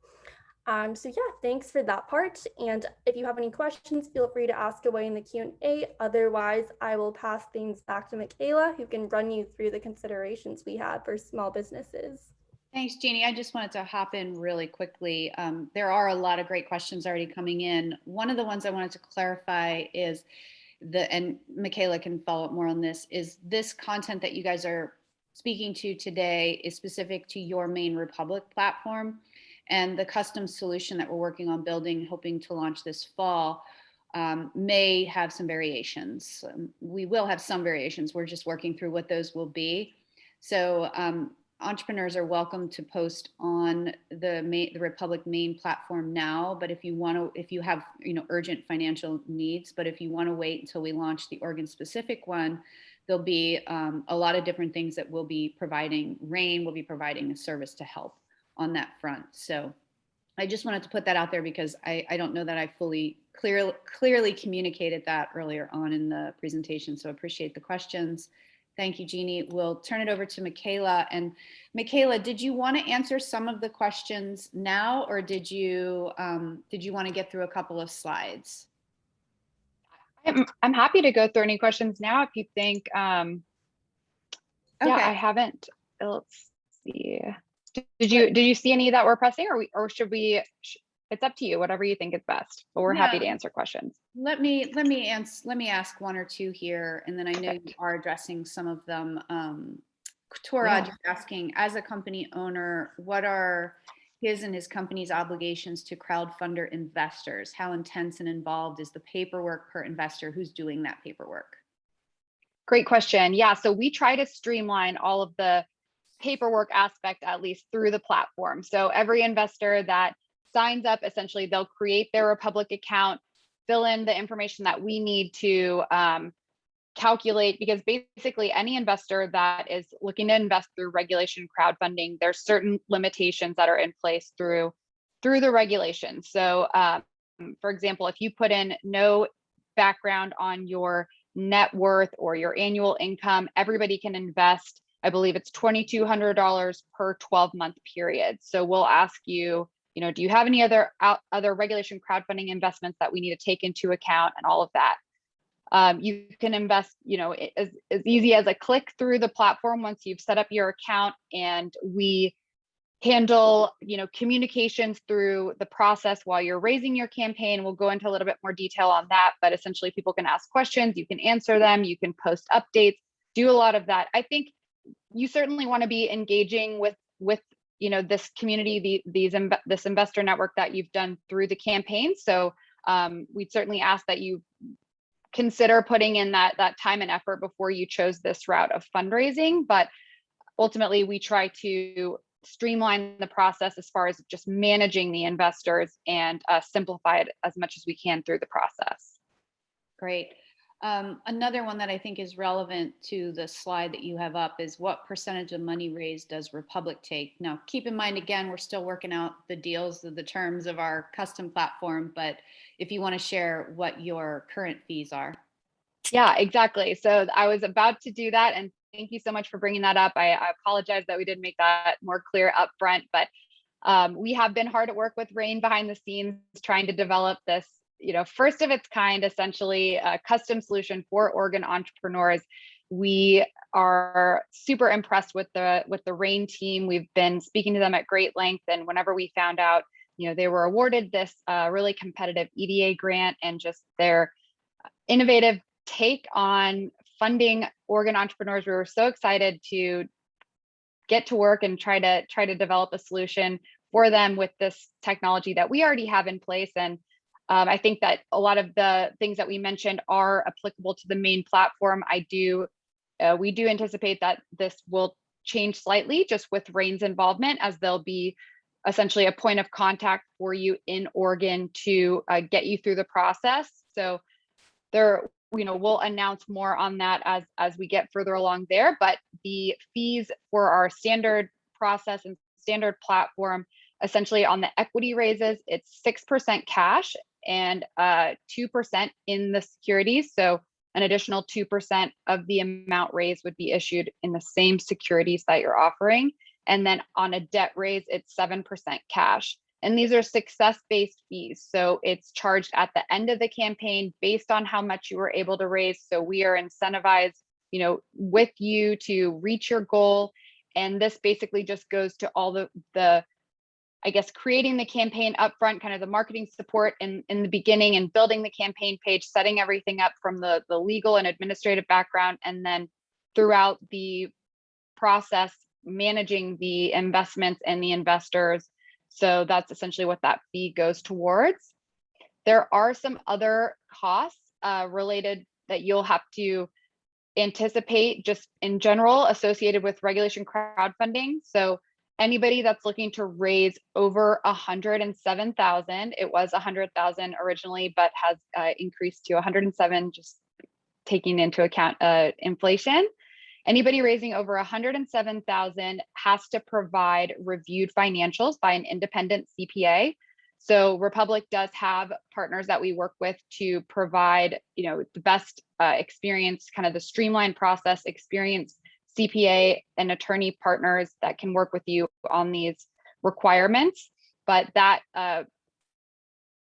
So yeah, thanks for that part. And if you have any questions, feel free to ask away in the Q&A. Otherwise, I will pass things back to Michaela, who can run you through the considerations we have for small businesses. Thanks, Jeannie. I just wanted to hop in really quickly. There are a lot of great questions already coming in. One of the ones I wanted to clarify is and Michaela can follow up more on this, is this content that you guys are speaking to today is specific to your main Republic platform. And the custom solution that we're working on building, hoping to launch this fall, may have some variations. We will have some variations. We're just working through what those will be. So entrepreneurs are welcome to post on the Republic main platform now. But if you have urgent financial needs, but if you want to wait until we launch the organ specific one, there'll be a lot of different things that we'll be providing. Rain will be providing a service to help on that front. So I just wanted to put that out there because I don't know that I fully clearly communicated that earlier on in the presentation. So appreciate the questions. Thank you, Jeannie. We'll turn it over to Michaela. And Michaela, did you want to answer some of the questions now, or did you want to get through a couple of slides? I'm happy to go through any questions now if you think. Okay. Yeah, I haven't. Let's see. Did you see any that were pressing, or should we? It's up to you. Whatever you think is best. But we're happy to answer questions. Let me ask one or two here, and then I know you are addressing some of them. Torad is asking, as a company owner, what are his and his company's obligations to crowdfunder investors? How intense and involved is the paperwork per investor? Who's doing that paperwork? Great question. Yeah, so we try to streamline all of the paperwork aspect, at least through the platform. So every investor that signs up, essentially, they'll create their Republic account, fill in the information that we need to calculate, because basically any investor that is looking to invest through regulation crowdfunding, there's certain limitations that are in place through the regulations. So for example, if you put in no background on your net worth or your annual income, everybody can invest, I believe it's $2,200 per 12-month period. So we'll ask you, do you have any other regulation crowdfunding investments that we need to take into account, and all of that. You can invest, as easy as a click through the platform once you've set up your account, and we handle, communications through the process while you're raising your campaign. We'll go into a little bit more detail on that, but essentially people can ask questions, you can answer them, you can post updates, do a lot of that. I think you certainly want to be engaging with this community, this investor network that you've done through the campaign. So we'd certainly ask that you consider putting in that time and effort before you chose this route of fundraising. But ultimately, we try to streamline the process as far as just managing the investors and simplify it as much as we can through the process. Great. Another one that I think is relevant to the slide that you have up is, what percentage of money raised does Republic take? Now, keep in mind, again, we're still working out the deals of the terms of our custom platform, but if you want to share what your current fees are. Yeah, exactly. So I was about to do that, and thank you so much for bringing that up. I apologize that we didn't make that more clear up front, but we have been hard at work with Rain behind the scenes trying to develop this, first of its kind, essentially a custom solution for Oregon entrepreneurs. We are super impressed with the Rain team. We've been speaking to them at great length, and whenever we found out, they were awarded this really competitive EDA grant, and just their innovative take on funding Oregon entrepreneurs, we were so excited to get to work and try to develop a solution for them with this technology that we already have in place. And I think that a lot of the things that we mentioned are applicable to the main platform. We do anticipate that this will change slightly just with Rain's involvement, as there'll be essentially a point of contact for you in Oregon to get you through the process. So we'll announce more on that as we get further along there. But the fees for our standard process and standard platform, essentially on the equity raises, it's 6% cash and 2% in the securities. So an additional 2% of the amount raised would be issued in the same securities that you're offering. And then on a debt raise, it's 7% cash. And these are success-based fees. So it's charged at the end of the campaign based on how much you were able to raise. So we are incentivized, with you to reach your goal. And this basically just goes to all the I guess, creating the campaign upfront, kind of the marketing support in the beginning, and building the campaign page, setting everything up from the legal and administrative background, and then throughout the process, managing the investments and the investors. So that's essentially what that fee goes towards. There are some other costs related that you'll have to anticipate just in general associated with regulation crowdfunding. So anybody that's looking to raise over 107,000, it was 100,000 originally, but has increased to 107 just taking into account inflation. Anybody raising over 107,000 has to provide reviewed financials by an independent CPA. So Republic does have partners that we work with to provide, the best experience, kind of the streamlined process, experienced CPA and attorney partners that can work with you on these requirements. But that,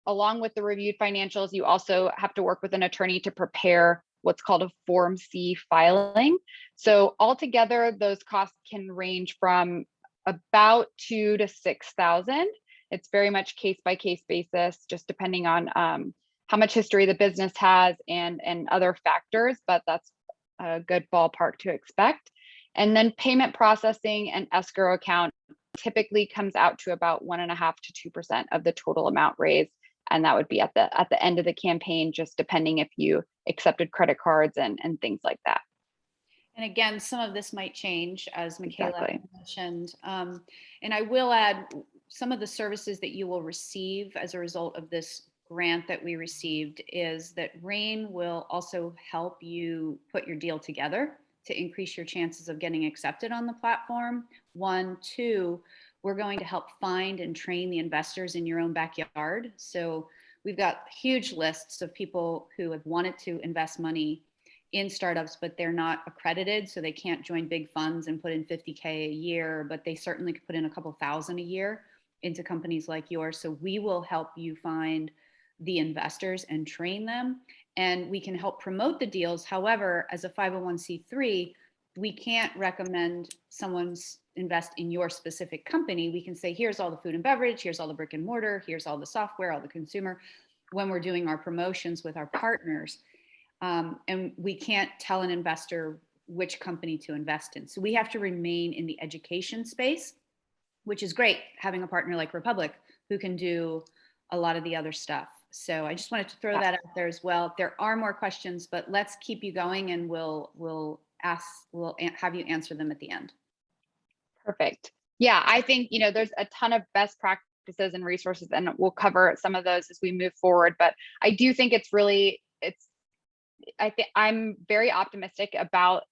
along with the reviewed financials, you also have to work with an attorney to prepare what's called a Form C filing. So altogether, those costs can range from about $2,000 to $6,000. It's very much case by case basis, just depending on how much history the business has and other factors, but that's a good ballpark to expect. And then payment processing and escrow account typically comes out to about 1.5% to 2% of the total amount raised. And that would be at the end of the campaign, just depending if you accepted credit cards and things like that. And again, some of this might change, as Michaela Exactly. mentioned. And I will add, some of the services that you will receive as a result of this grant that we received is that Rain will also help you put your deal together to increase your chances of getting accepted on the platform. 1, 2, we're going to help find and train the investors in your own backyard. So we've got huge lists of people who have wanted to invest money in startups, but they're not accredited. So they can't join big funds and put in 50K a year, but they certainly could put in a couple thousand a year into companies like yours. So we will help you find the investors and train them. And we can help promote the deals. However, as a 501c3, we can't recommend someone's invest in your specific company. We can say, here's all the food and beverage, here's all the brick and mortar, here's all the software, all the consumer, when we're doing our promotions with our partners. And we can't tell an investor which company to invest in. So we have to remain in the education space, which is great, having a partner like Republic who can do a lot of the other stuff. So I just wanted to throw that out there as well. There are more questions, but let's keep you going, and we'll have you answer them at the end. Perfect. Yeah, I think, there's a ton of best practices and resources, and we'll cover some of those as we move forward. But I do think I'm very optimistic about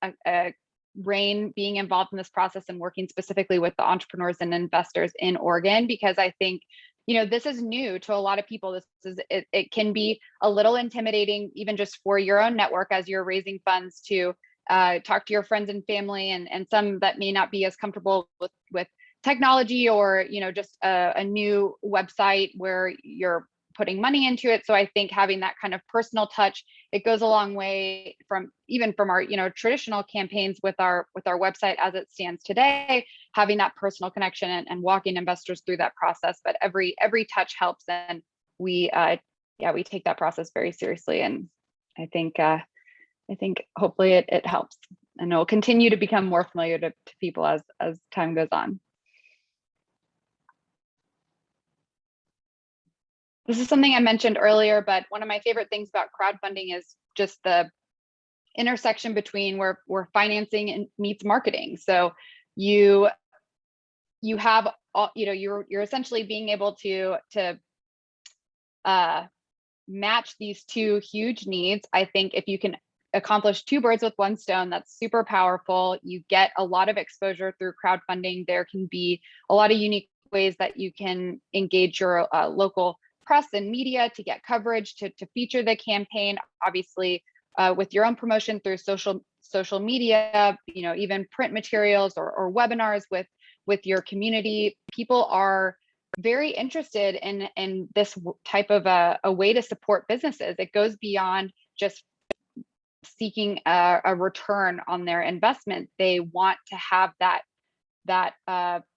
Rain being involved in this process and working specifically with the entrepreneurs and investors in Oregon, because I think, this is new to a lot of people. It can be a little intimidating, even just for your own network as you're raising funds, to talk to your friends and family, and some that may not be as comfortable with technology, or just a new website where you're putting money into it. So I think having that kind of personal touch, it goes a long way from our traditional campaigns with our website as it stands today, having that personal connection and walking investors through that process. But every touch helps, and we take that process very seriously. And I think hopefully it helps, and it will continue to become more familiar to people as time goes on. This is something I mentioned earlier, but one of my favorite things about crowdfunding is just the intersection between where financing meets marketing. So you have you're essentially being able to match these two huge needs. I think if you can accomplish 2 birds with 1 stone, that's super powerful. You get a lot of exposure through crowdfunding. There can be a lot of unique ways that you can engage your local press and media to get coverage, to feature the campaign, obviously with your own promotion through social media, even print materials or webinars with your community. People are very interested in this type of a way to support businesses. It goes beyond just seeking a return on their investment. They want to have that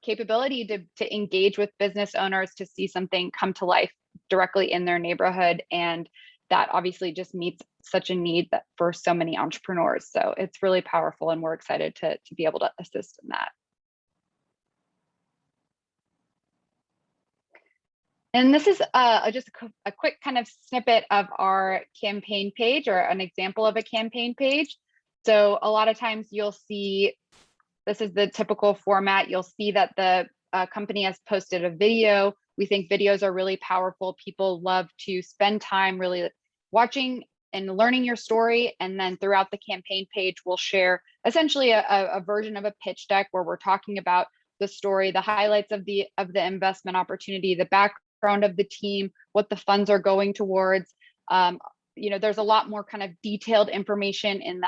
capability to engage with business owners, to see something come to life directly in their neighborhood. And that obviously just meets such a need for so many entrepreneurs. So it's really powerful, and we're excited to be able to assist in that. And this is just a quick kind of snippet of our campaign page, or an example of a campaign page. So a lot of times you'll see, this is the typical format. You'll see that the company has posted a video. We think videos are really powerful. People love to spend time really watching learning your story. And then throughout the campaign page, we'll share essentially a version of a pitch deck where we're talking about the story, the highlights of the investment opportunity, the background of the team, what the funds are going towards. There's a lot more kind of detailed information in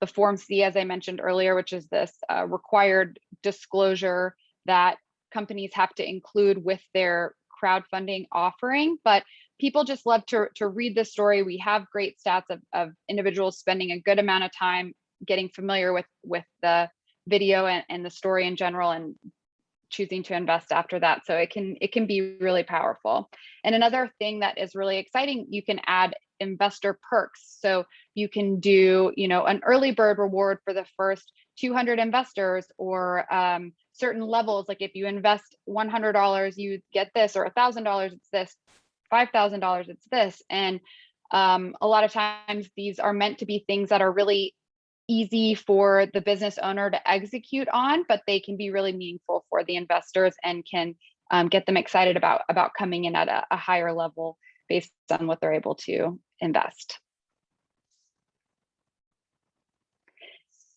the Form C, as I mentioned earlier, which is this required disclosure that companies have to include with their crowdfunding offering. But people just love to read the story. We have great stats of individuals spending a good amount of time getting familiar with the video and the story in general, and choosing to invest after that. So it can be really powerful. And another thing that is really exciting, you can add investor perks. So you can do, an early bird reward for the first 200 investors, or certain levels. Like if you invest $100, you get this, or $1,000, it's this, $5,000, it's this. And a lot of times these are meant to be things that are really easy for the business owner to execute on, but they can be really meaningful for the investors and can get them excited about coming in at a higher level based on what they're able to invest.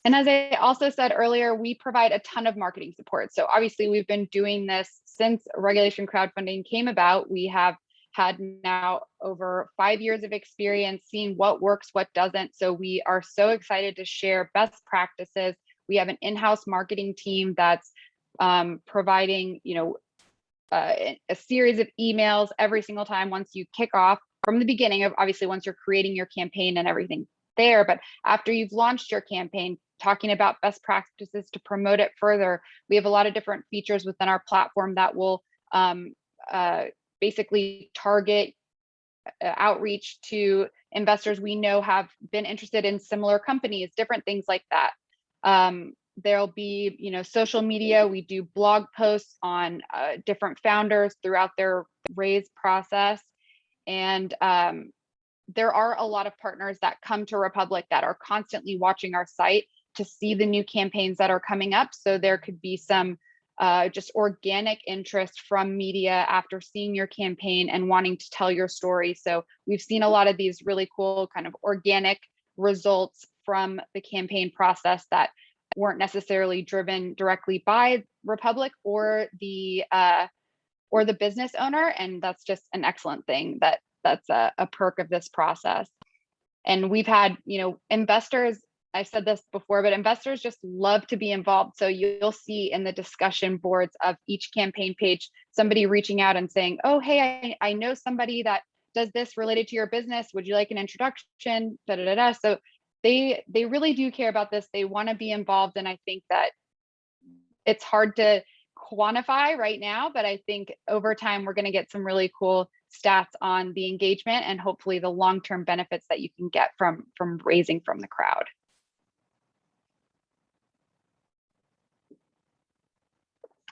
And as I also said earlier, we provide a ton of marketing support. So obviously we've been doing this since regulation crowdfunding came about. We have had now over 5 years of experience seeing what works, what doesn't. So we are so excited to share best practices. We have an in-house marketing team that's providing, a series of emails every single time once you kick off, from the beginning of, obviously, once you're creating your campaign and everything there, but after you've launched your campaign, talking about best practices to promote it further. We have a lot of different features within our platform that will basically target outreach to investors we know have been interested in similar companies, different things like that. There'll be, social media. We do blog posts on different founders throughout their raise process. And there are a lot of partners that come to Republic that are constantly watching our site to see the new campaigns that are coming up. So there could be some just organic interest from media after seeing your campaign and wanting to tell your story. So we've seen a lot of these really cool kind of organic results from the campaign process that weren't necessarily driven directly by Republic or the business owner. And that's just an excellent thing. That's a perk of this process. And we've had, investors, I've said this before, but investors just love to be involved. So you'll see in the discussion boards of each campaign page, somebody reaching out and saying, oh, hey, I know somebody that does this related to your business. Would you like an introduction? Da, da, da, da. So they really do care about this. They want to be involved. And I think that it's hard to quantify right now, but I think over time, we're going to get some really cool stats on the engagement and hopefully the long-term benefits that you can get from raising from the crowd.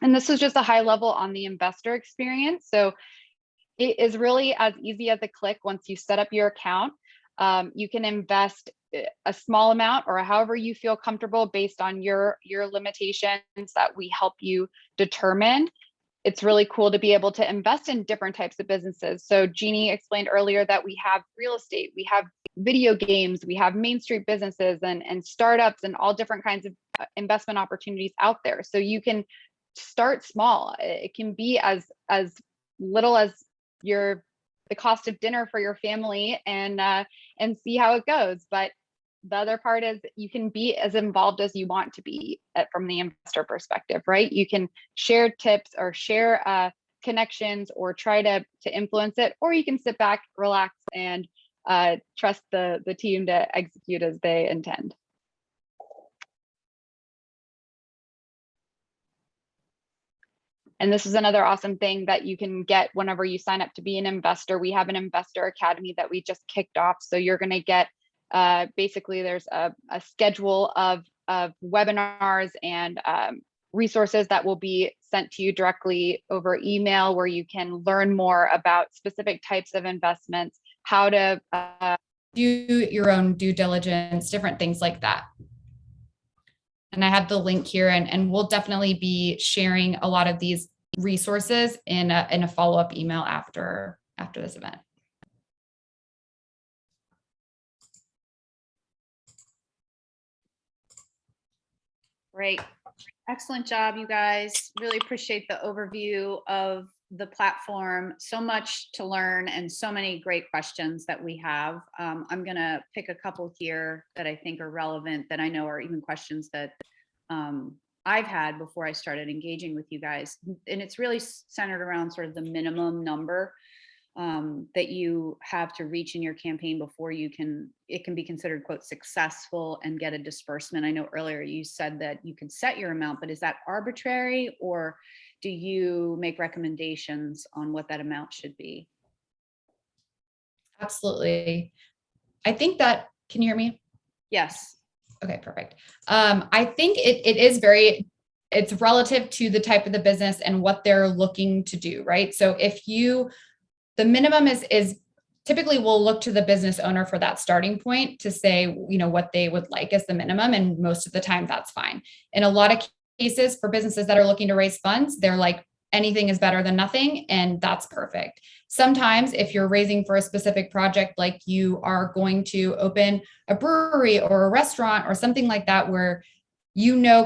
And this is just a high level on the investor experience. So it is really as easy as a click. Once you set up your account, you can invest a small amount or however you feel comfortable based on your limitations that we help you determine. It's really cool to be able to invest in different types of businesses. So Jeannie explained earlier that we have real estate, we have video games, we have Main Street businesses and startups and all different kinds of investment opportunities out there. So you can start small. It can be as little as the cost of dinner for your family and see how it goes. But the other part is you can be as involved as you want to be from the investor perspective, right? You can share tips or share connections or try to influence it, or you can sit back, relax, and trust the team to execute as they intend. And this is another awesome thing that you can get whenever you sign up to be an investor. We have an investor academy that we just kicked off. So you're going to get basically there's a schedule of webinars and resources that will be sent to you directly over email, where you can learn more about specific types of investments, how to do your own due diligence, different things like that. And I have the link here, and we'll definitely be sharing a lot of these resources in a follow-up email after this event. Great. Excellent job, you guys. Really appreciate the overview of the platform. So much to learn and so many great questions that we have. I'm going to pick a couple here that I think are relevant, that I know are even questions that I've had before I started engaging with you guys. And it's really centered around sort of the minimum number that you have to reach in your campaign before it can be considered, quote, successful and get a disbursement. I know earlier you said that you could set your amount, but is that arbitrary, or do you make recommendations on what that amount should be? Absolutely. I think that, can you hear me? Yes. Okay, perfect. I think it's relative to the type of the business and what they're looking to do, right? So the minimum is typically we'll look to the business owner for that starting point to say, what they would like as the minimum. And most of the time that's fine. In a lot of cases for businesses that are looking to raise funds, they're like, anything is better than nothing. And that's perfect. Sometimes if you're raising for a specific project, like you are going to open a brewery or a restaurant or something like that, where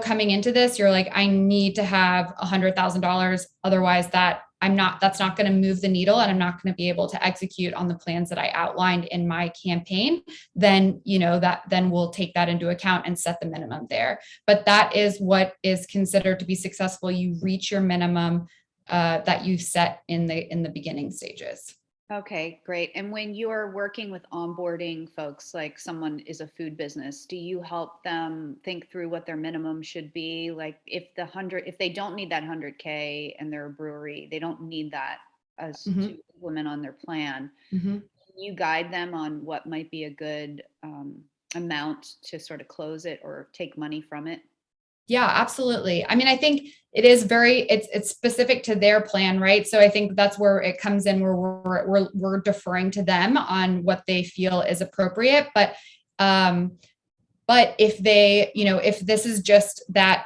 coming into this, you're like, I need to have $100,000. Otherwise that's not going to move the needle, and I'm not going to be able to execute on the plans that I outlined in my campaign. Then we'll take that into account and set the minimum there. But that is what is considered to be successful. You reach your minimum that you set in the beginning stages. Okay, great. And when you are working with onboarding folks, like someone is a food business, do you help them think through what their minimum should be? Like if they don't need that 100K and they're a brewery, they don't need that as to implement on their plan. Can you guide them on what might be a good amount to sort of close it or take money from it? Yeah, absolutely. I mean, I think it is it's specific to their plan, right? So I think that's where it comes in, where we're deferring to them on what they feel is appropriate. But if they, if this is just that,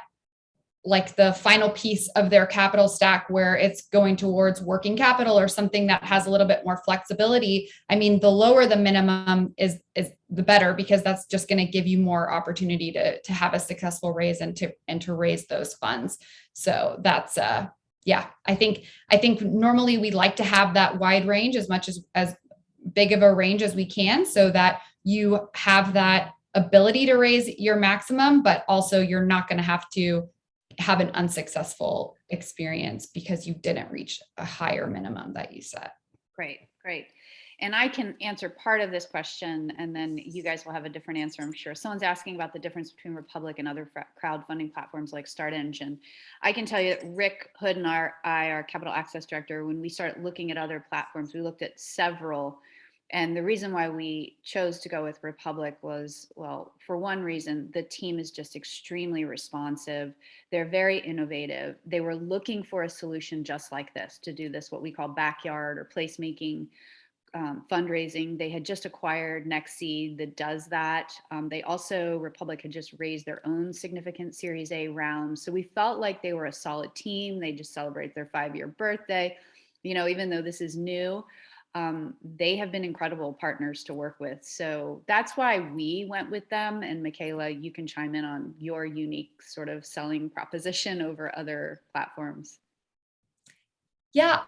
like the final piece of their capital stack where it's going towards working capital or something that has a little bit more flexibility, I mean, the lower the minimum is the better, because that's just going to give you more opportunity to have a successful raise and to raise those funds. So that's I think normally we like to have that wide range, as much as big of a range as we can, so that you have that ability to raise your maximum, but also you're not going to have an unsuccessful experience because you didn't reach a higher minimum that you set. Great. And I can answer part of this question, and then you guys will have a different answer, I'm sure. Someone's asking about the difference between Republic and other crowdfunding platforms like Start Engine. I can tell you that Rick Hood and our Capital Access Director, when we started looking at other platforms, we looked at several. And the reason why we chose to go with Republic was, well, for one reason, the team is just extremely responsive. They're very innovative. They were looking for a solution just like this, to do this, what we call backyard or placemaking fundraising. They had just acquired Nexi that does that. Republic had just raised their own significant Series A round. So we felt like they were a solid team. They just celebrated their 5-year birthday. Even though this is new, they have been incredible partners to work with. So that's why we went with them. And Michaela, you can chime in on your unique sort of selling proposition over other platforms. Yeah.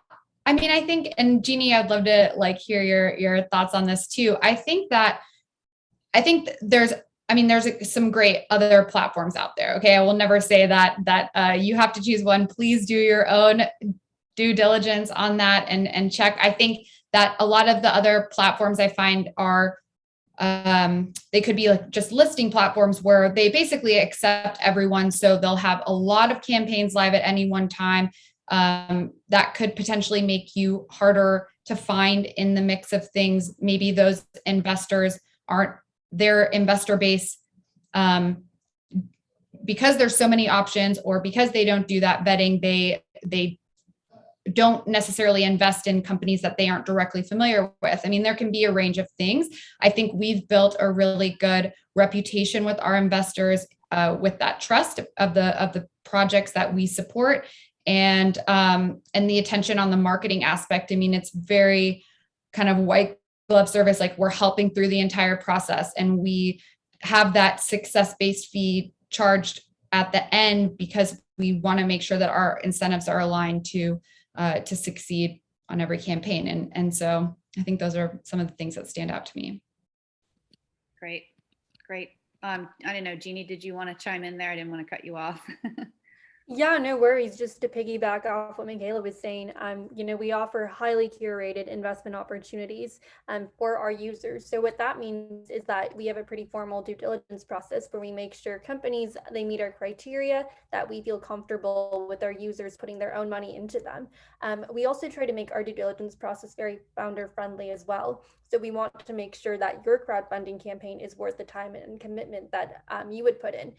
I mean, I think, and Jeannie, I'd love to hear your thoughts on this too. I think there's some great other platforms out there. Okay. I will never say that you have to choose one. Please do your own due diligence on that and check. I think that a lot of the other platforms I find are, they could be like just listing platforms where they basically accept everyone. So they'll have a lot of campaigns live at any one time. That could potentially make you harder to find in the mix of things. Maybe those investors aren't their investor base, because there's so many options, or because they don't do that vetting, they don't necessarily invest in companies that they aren't directly familiar with. I mean, there can be a range of things. I think we've built a really good reputation with our investors, with that trust of the projects that we support, and the attention on the marketing aspect. I mean, it's very kind of white glove service. Like, we're helping through the entire process, and we have that success-based fee charged at the end, because we want to make sure that our incentives are aligned to succeed on every campaign. And so I think those are some of the things that stand out to me. Great. I don't know, Jeannie, did you want to chime in there? I didn't want to cut you off. Yeah, no worries. Just to piggyback off what Michaela was saying, we offer highly curated investment opportunities for our users. So what that means is that we have a pretty formal due diligence process where we make sure companies, they meet our criteria, that we feel comfortable with our users putting their own money into them. We also try to make our due diligence process very founder friendly as well. So we want to make sure that your crowdfunding campaign is worth the time and commitment that you would put in.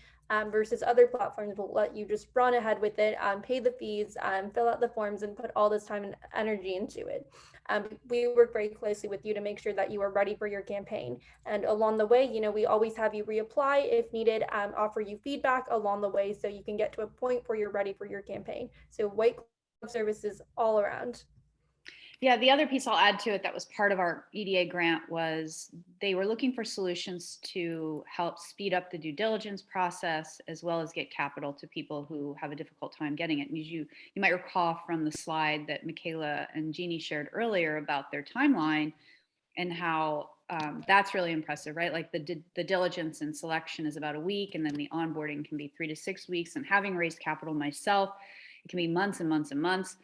Versus other platforms will let you just run ahead with it, pay the fees, fill out the forms, and put all this time and energy into it. We work very closely with you to make sure that you are ready for your campaign. And along the way, we always have you reapply if needed, offer you feedback along the way so you can get to a point where you're ready for your campaign. So white glove services all around. Yeah, the other piece I'll add to it that was part of our EDA grant was they were looking for solutions to help speed up the due diligence process, as well as get capital to people who have a difficult time getting it. And you might recall from the slide that Michaela and Jeannie shared earlier about their timeline and how that's really impressive, right? Like the diligence and selection is about a week, and then the onboarding can be 3 to 6 weeks. And having raised capital myself, it can be months and months and months.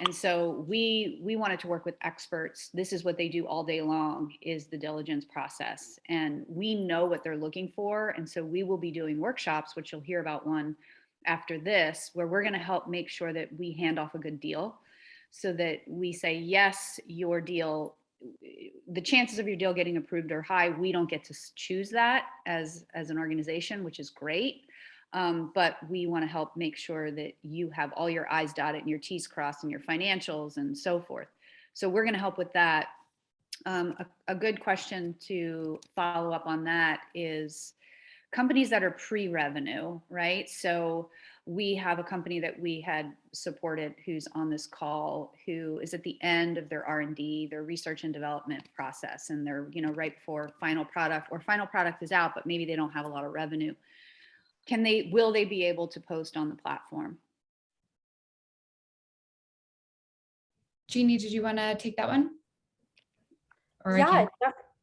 And so we wanted to work with experts. This is what they do all day long, is the diligence process. And we know what they're looking for. And so we will be doing workshops, which you'll hear about one after this, where we're going to help make sure that we hand off a good deal, so that we say, yes, your deal, the chances of your deal getting approved are high. We don't get to choose that as an organization, which is great. But we want to help make sure that you have all your I's dotted and your T's crossed and your financials and so forth. So we're going to help with that. A good question to follow up on that is companies that are pre-revenue, right? So we have a company that we had supported who's on this call, who is at the end of their R&D, their research and development process, and they're right before final product, or final product is out, but maybe they don't have a lot of revenue. Will they be able to post on the platform? Jeannie, did you want to take that one? Or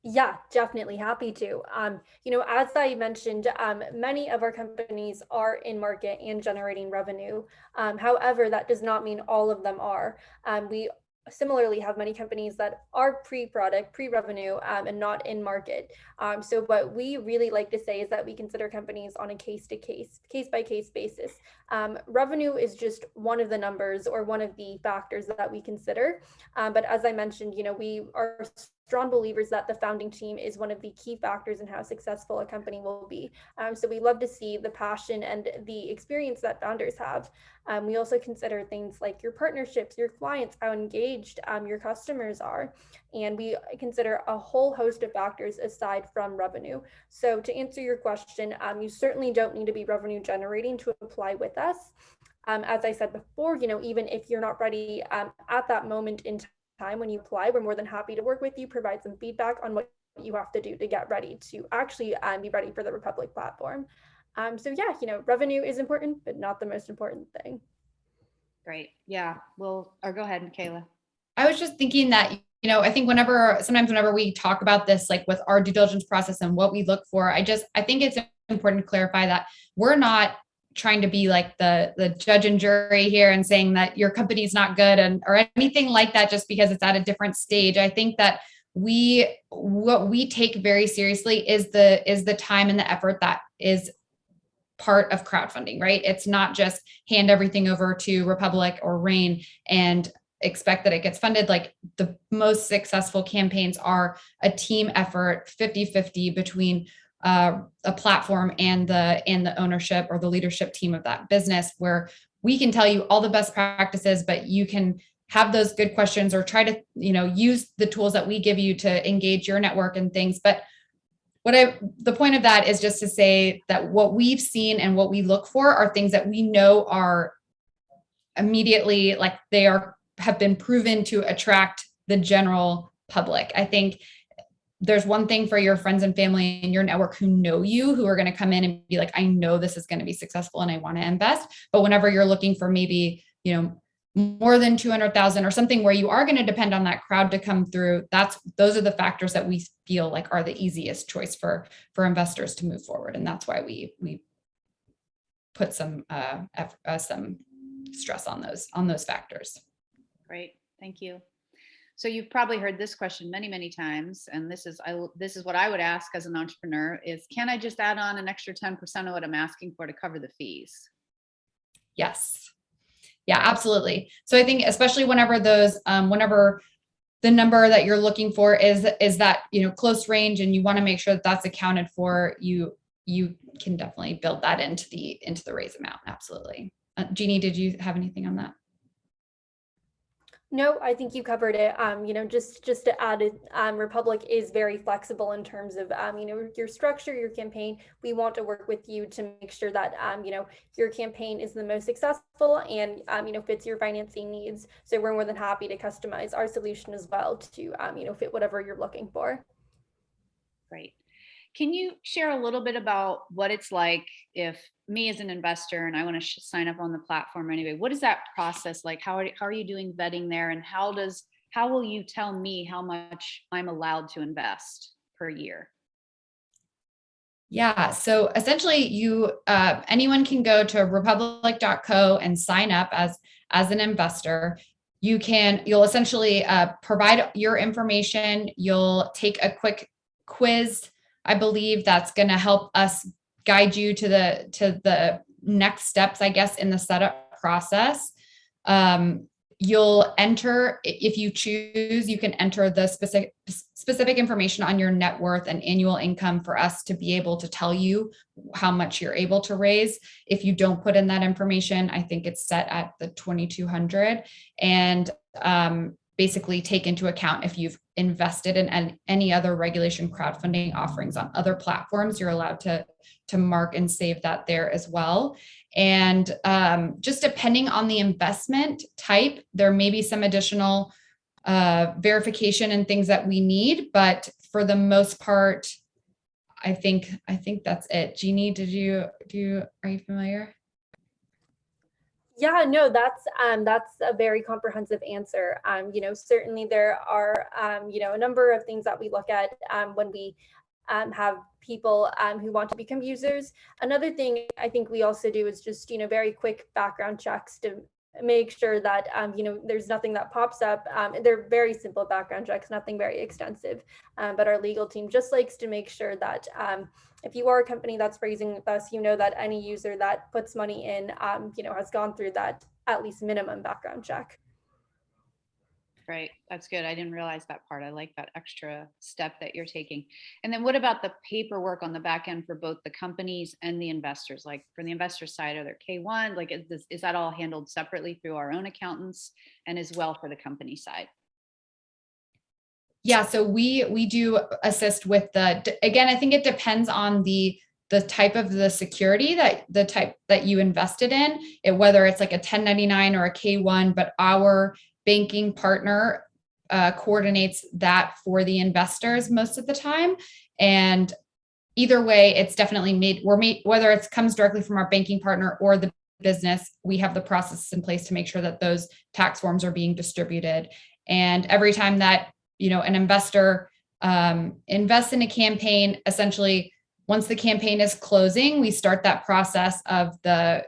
Yeah, definitely happy to. As I mentioned, many of our companies are in market and generating revenue. However, that does not mean all of them are. We similarly have many companies that are pre-product, pre-revenue, and not in market. So what we really like to say is that we consider companies on a case-by-case basis. Revenue is just one of the numbers or one of the factors that we consider. But as I mentioned, we are strong believers that the founding team is one of the key factors in how successful a company will be. So we love to see the passion and the experience that founders have. We also consider things like your partnerships, your clients, how engaged your customers are. And we consider a whole host of factors aside from revenue. So to answer your question, you certainly don't need to be revenue generating to apply with us. As I said before, even if you're not ready at that moment in time when you apply, we're more than happy to work with you, provide some feedback on what you have to do to get ready to actually be ready for the Republic platform. So yeah, revenue is important, but not the most important thing. Great. Yeah. Well, or go ahead, Michaela. I was just thinking that, I think sometimes whenever we talk about this, like with our due diligence process and what we look for, I think it's important to clarify that we're not trying to be like the judge and jury here and saying that your company is not good or anything like that, just because it's at a different stage. I think that what we take very seriously is the time and the effort that is part of crowdfunding, right? It's not just hand everything over to Republic or Rain and expect that it gets funded. Like the most successful campaigns are a team effort, 50-50 between a platform and the ownership or the leadership team of that business, where we can tell you all the best practices, but you can have those good questions or try to, use the tools that we give you to engage your network and things. But the point of that is just to say that what we've seen and what we look for are things that we know are immediately, like have been proven to attract the general public. I think there's one thing for your friends and family in your network who know you, who are going to come in and be like, I know this is going to be successful and I want to invest. But whenever you're looking for maybe, more than 200,000 or something where you are going to depend on that crowd to come through, those are the factors that we feel like are the easiest choice for investors to move forward. And that's why we put some stress on those factors. Great, thank you. So you've probably heard this question many, many times, and this is what I would ask as an entrepreneur is, can I just add on an extra 10% of what I'm asking for to cover the fees? Yes. Yeah, absolutely. So I think especially whenever whenever the number that you're looking for is that, close range, and you want to make sure that that's accounted for, you can definitely build that into the raise amount. Absolutely. Jeannie, did you have anything on that? No, I think you covered it. Just to add it, Republic is very flexible in terms of, your structure, your campaign. We want to work with you to make sure that, your campaign is the most successful and, fits your financing needs. So we're more than happy to customize our solution as well to, fit whatever you're looking for. Great. Can you share a little bit about what it's like if me as an investor and I want to sign up on the platform anyway? What is that process like? How are you doing vetting there? And how will you tell me how much I'm allowed to invest per year? Yeah. So essentially anyone can go to republic.co and sign up as an investor. You'll essentially provide your information. You'll take a quick quiz, I believe, that's going to help us guide you to the next steps, I guess, in the setup process. You'll enter, if you choose, you can enter the specific information on your net worth and annual income for us to be able to tell you how much you're able to raise. If you don't put in that information, I think it's set at the 2,200, and basically take into account if you've invested in any other regulation crowdfunding offerings on other platforms, you're allowed to mark and save that there as well. And just depending on the investment type, there may be some additional verification and things that we need, but for the most part, I think that's it. Jeannie, are you familiar? Yeah, no, that's a very comprehensive answer. Certainly there are, a number of things that we look at when we have people who want to become users. Another thing I think we also do is just, very quick background checks to make sure that, there's nothing that pops up. They're very simple background checks, nothing very extensive. But our legal team just likes to make sure that if you are a company that's raising with us, that any user that puts money in, has gone through that at least minimum background check. Right. That's good. I didn't realize that part. I like that extra step that you're taking. And then what about the paperwork on the back end for both the companies and the investors? Like for the investor side, are there K1? Like is that all handled separately through our own accountants and as well for the company side? Yeah, so we do assist with again, I think it depends on the type of the security the type that you invested in, whether it's like a 1099 or a K1, but our banking partner coordinates that for the investors most of the time. And either way, it's definitely whether it comes directly from our banking partner or the business, we have the processes in place to make sure that those tax forms are being distributed. And every time that an investor invests in a campaign, essentially, once the campaign is closing, we start that process of the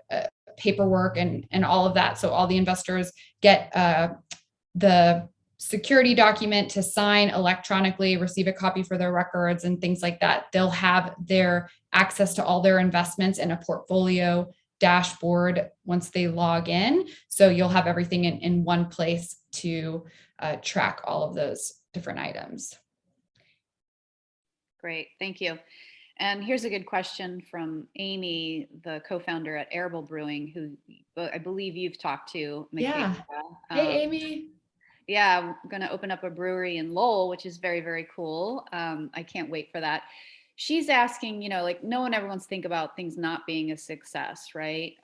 paperwork and all of that. So all the investors get the security document to sign electronically, receive a copy for their records and things like that. They'll have their access to all their investments in a portfolio dashboard once they log in. So you'll have everything in one place to track all of those different items. Great, thank you. And here's a good question from Amy, the co-founder at Arable Brewing, who I believe you've talked to. Yeah. Hey, Amy. Yeah, I'm going to open up a brewery in Lowell, which is very, very cool. I can't wait for that. She's asking, like no one ever wants to think about things not being a success, right?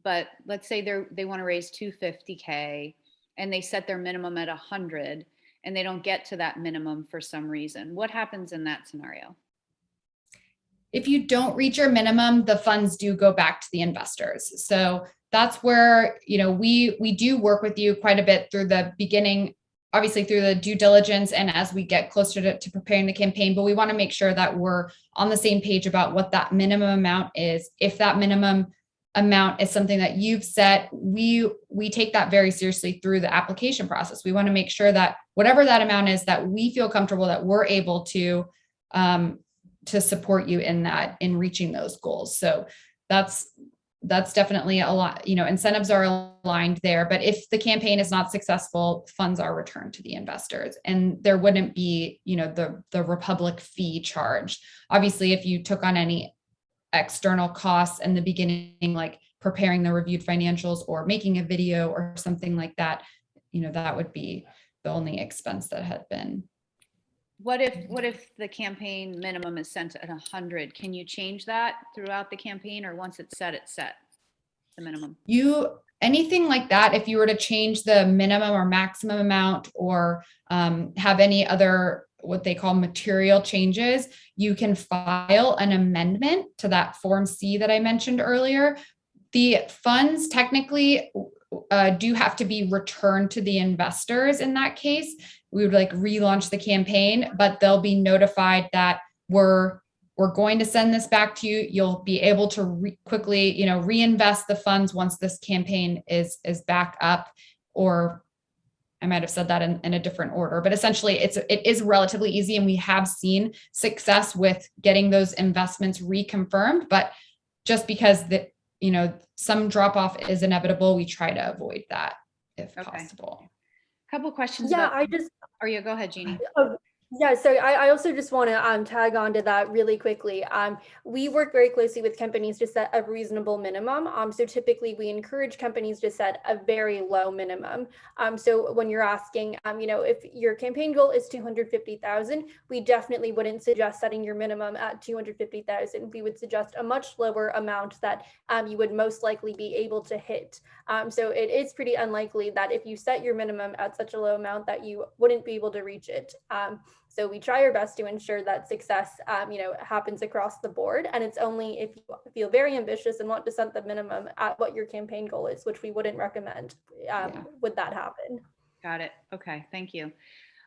But let's say they want to raise $250K and they set their minimum at 100. and they don't get to that minimum for some reason. What happens in that scenario? If you don't reach your minimum, the funds do go back to the investors. So that's where, we do work with you quite a bit through the beginning, obviously through the due diligence and as we get closer to preparing the campaign, but we want to make sure that we're on the same page about what that minimum amount is. If that minimum amount is something that you've set, we take that very seriously through the application process. We want to make sure that whatever that amount is, that we feel comfortable that we're able to support you in that, in reaching those goals. So that's definitely a lot, incentives are aligned there, but if the campaign is not successful, funds are returned to the investors and there wouldn't be, the Republic fee charged. Obviously, if you took on any external costs in the beginning, like preparing the reviewed financials or making a video or something like that, that would be the only expense that had been. What if the campaign minimum is set at 100? Can you change that throughout the campaign, or once it's set, the minimum? Anything like that, if you were to change the minimum or maximum amount or have any other what they call material changes, you can file an amendment to that Form C that I mentioned earlier. The funds technically do have to be returned to the investors in that case. We would relaunch the campaign, but they'll be notified that we're going to send this back to you. You'll be able to quickly, reinvest the funds once this campaign is back up, or I might have said that in a different order, but essentially it is relatively easy, and we have seen success with getting those investments reconfirmed. But just because some drop off is inevitable, we try to avoid that if possible. A couple questions. Yeah, go ahead, Jeannie. Yeah, so I also just want to tag on to that really quickly. We work very closely with companies to set a reasonable minimum. So typically we encourage companies to set a very low minimum. So when you're asking, if your campaign goal is 250,000, we definitely wouldn't suggest setting your minimum at 250,000. We would suggest a much lower amount that you would most likely be able to hit. So it is pretty unlikely that if you set your minimum at such a low amount that you wouldn't be able to reach it. So we try our best to ensure that success, happens across the board. And it's only if you feel very ambitious and want to set the minimum at what your campaign goal is, which we wouldn't recommend, would that happen. Got it. Okay, thank you.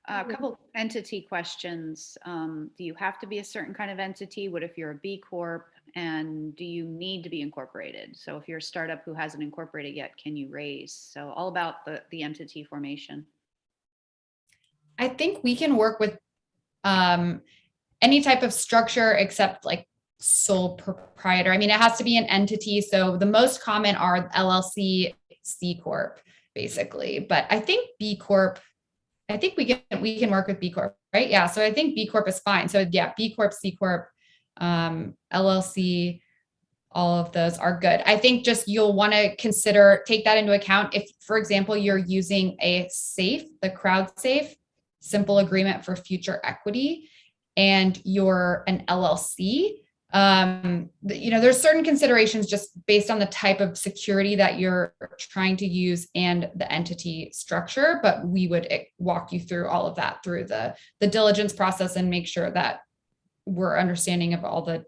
A couple entity questions. Do you have to be a certain kind of entity? What if you're a B Corp? And do you need to be incorporated? So if you're a startup who hasn't incorporated yet, can you raise? So all about the entity formation. I think we can work with any type of structure except sole proprietor. I mean, it has to be an entity. So the most common are LLC, C Corp, basically. But I think B Corp, we can work with B Corp, right? Yeah. So I think B Corp is fine. So yeah, B Corp, C Corp, LLC, all of those are good. I think just you'll want to take that into account. If, for example, you're using a SAFE, the crowd safe, simple agreement for future equity, and you're an LLC, there's certain considerations just based on the type of security that you're trying to use and the entity structure, but we would walk you through all of that through the diligence process and make sure that we're understanding of all the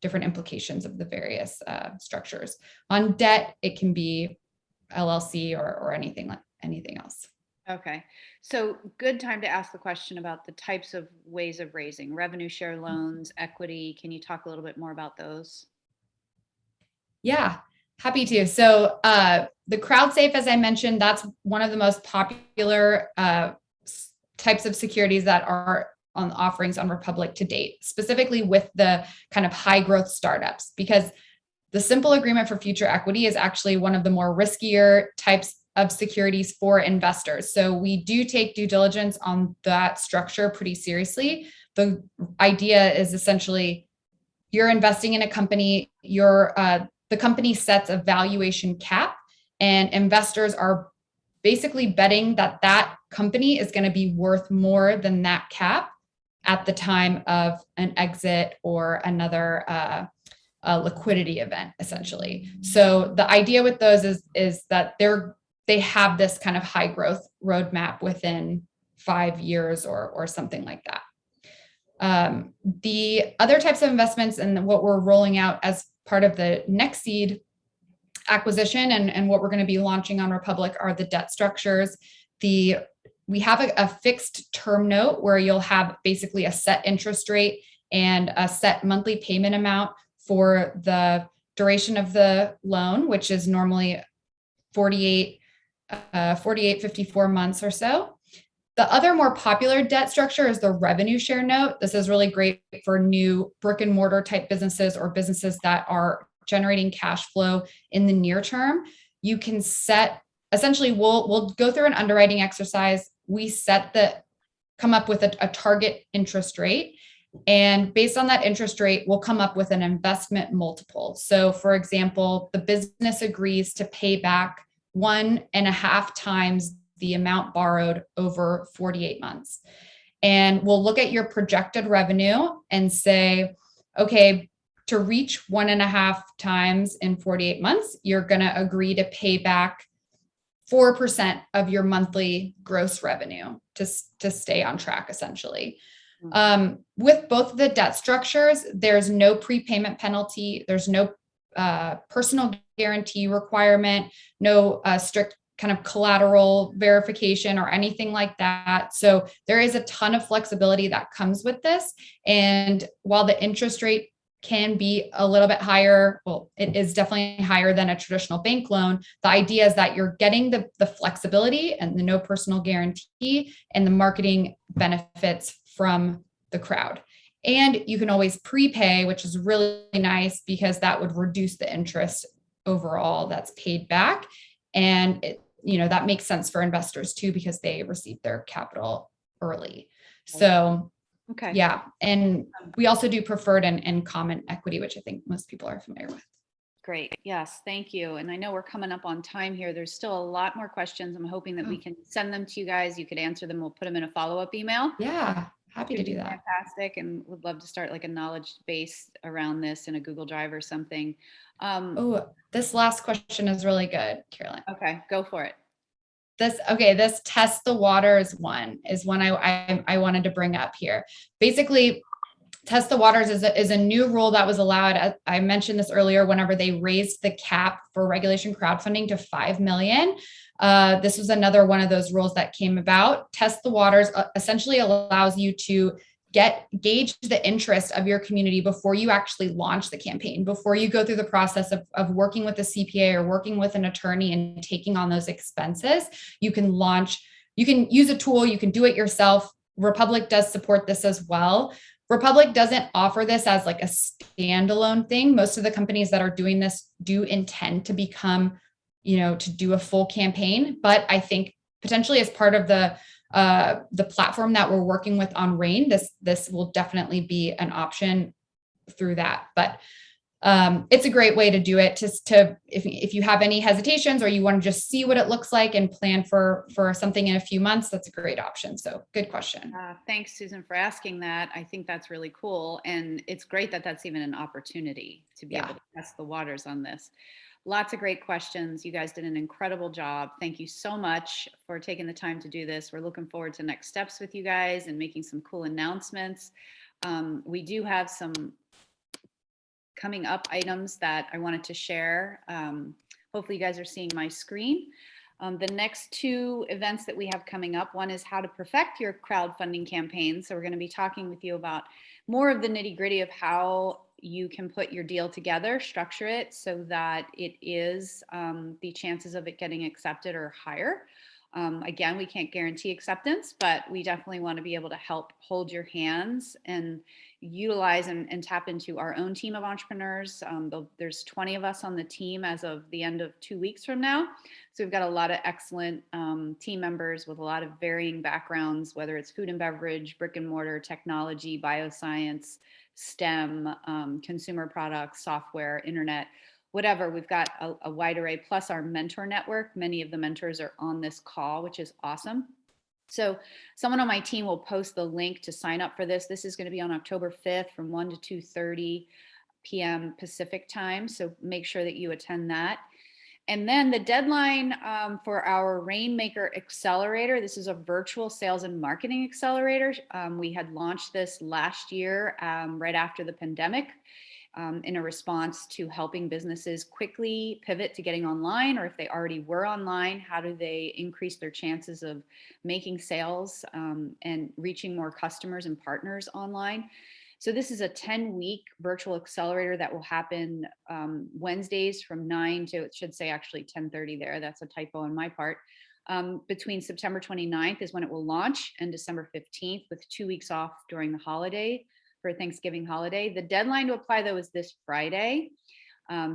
different implications of the various structures. On debt, it can be LLC or anything else. Okay, so good time to ask the question about the types of ways of raising: revenue share loans, equity. Can you talk a little bit more about those? Yeah, happy to. So the crowd safe, as I mentioned, that's one of the most popular types of securities that are on offerings on Republic to date, specifically with the kind of high growth startups, because the simple agreement for future equity is actually one of the more riskier types of securities for investors. So we do take due diligence on that structure pretty seriously. The idea is essentially you're investing in a company, the company sets a valuation cap, and investors are basically betting that company is going to be worth more than that cap at the time of an exit or another liquidity event, essentially. So the idea with those is that they have this kind of high growth roadmap within 5 years or something like that. The other types of investments and what we're rolling out as part of the next seed acquisition and what we're going to be launching on Republic are the debt structures. We have a fixed term note where you'll have basically a set interest rate and a set monthly payment amount for the duration of the loan, which is normally 54 months or so. The other more popular debt structure is the revenue share note. This is really great for new brick and mortar type businesses or businesses that are generating cash flow in the near term. You can set, essentially, we'll go through an underwriting exercise. We come up with a target interest rate. And based on that interest rate, we'll come up with an investment multiple. So for example, the business agrees to pay back 1.5 times the amount borrowed over 48 months. And we'll look at your projected revenue and say, okay, to reach 1.5 times in 48 months, you're going to agree to pay back 4% of your monthly gross revenue to stay on track, essentially. With both of the debt structures, there's no prepayment penalty. There's no personal guarantee requirement, no strict kind of collateral verification or anything like that. So there is a ton of flexibility that comes with this. And while the interest rate can be a little bit higher, well, it is definitely higher than a traditional bank loan. The idea is that you're getting the flexibility and the no personal guarantee and the marketing benefits from the crowd. And you can always prepay, which is really nice because that would reduce the interest overall that's paid back. And that makes sense for investors too, because they receive their capital early. So okay. Yeah. And we also do preferred and common equity, which I think most people are familiar with. Great. Yes. Thank you. And I know we're coming up on time here. There's still a lot more questions. I'm hoping that we can send them to you guys. You could answer them. We'll put them in a follow-up email. Yeah. Happy to do that. Fantastic. And would love to start like a knowledge base around this in a Google Drive or something. This last question is really good, Caroline. Okay. Go for it. This test the waters one I wanted to bring up here. Basically, test the waters is a new rule that was allowed. I mentioned this earlier, whenever they raised the cap for regulation crowdfunding to 5 million. This was another one of those rules that came about. Test the waters essentially allows you to gauge the interest of your community before you actually launch the campaign, before you go through the process of working with a CPA or working with an attorney and taking on those expenses. You can use a tool, you can do it yourself. Republic does support this as well. Republic doesn't offer this as like a standalone thing. Most of the companies that are doing this do intend to become, to do a full campaign, but I think potentially as part of the platform that we're working with on Rain, this will definitely be an option through that. But it's a great way to do it. If you have any hesitations or you want to just see what it looks like and plan for something in a few months, that's a great option. So good question. Thanks, Susan, for asking that. I think that's really cool. And it's great that that's even an opportunity to be able to test the waters on this. Lots of great questions. You guys did an incredible job. Thank you so much for taking the time to do this. We're looking forward to next steps with you guys and making some cool announcements. We do have some coming up items that I wanted to share. Hopefully you guys are seeing my screen. The next 2 events that we have coming up, one is how to perfect your crowdfunding campaign. So we're going to be talking with you about more of the nitty-gritty of how you can put your deal together, structure it so that it is the chances of it getting accepted are higher. Again, we can't guarantee acceptance, but we definitely want to be able to help hold your hands and utilize and tap into our own team of entrepreneurs. There's 20 of us on the team as of the end of 2 weeks from now. So we've got a lot of excellent team members with a lot of varying backgrounds, whether it's food and beverage, brick and mortar, technology, bioscience, STEM, consumer products, software, internet, whatever. We've got a wide array, plus our mentor network. Many of the mentors are on this call, which is awesome. So someone on my team will post the link to sign up for this. This is going to be on October 5th from 1 to 2:30 p.m. Pacific time. So make sure that you attend that. And then the deadline for our Rainmaker Accelerator, this is a virtual sales and marketing accelerator. We had launched this last year right after the pandemic in a response to helping businesses quickly pivot to getting online, or if they already were online, how do they increase their chances of making sales and reaching more customers and partners online. So this is a 10-week virtual accelerator that will happen Wednesdays from 9 to, it should say actually 10:30 there. That's a typo on my part. Between September 29th is when it will launch and December 15th, with 2 weeks off during the holiday for Thanksgiving holiday. The deadline to apply though is this Friday.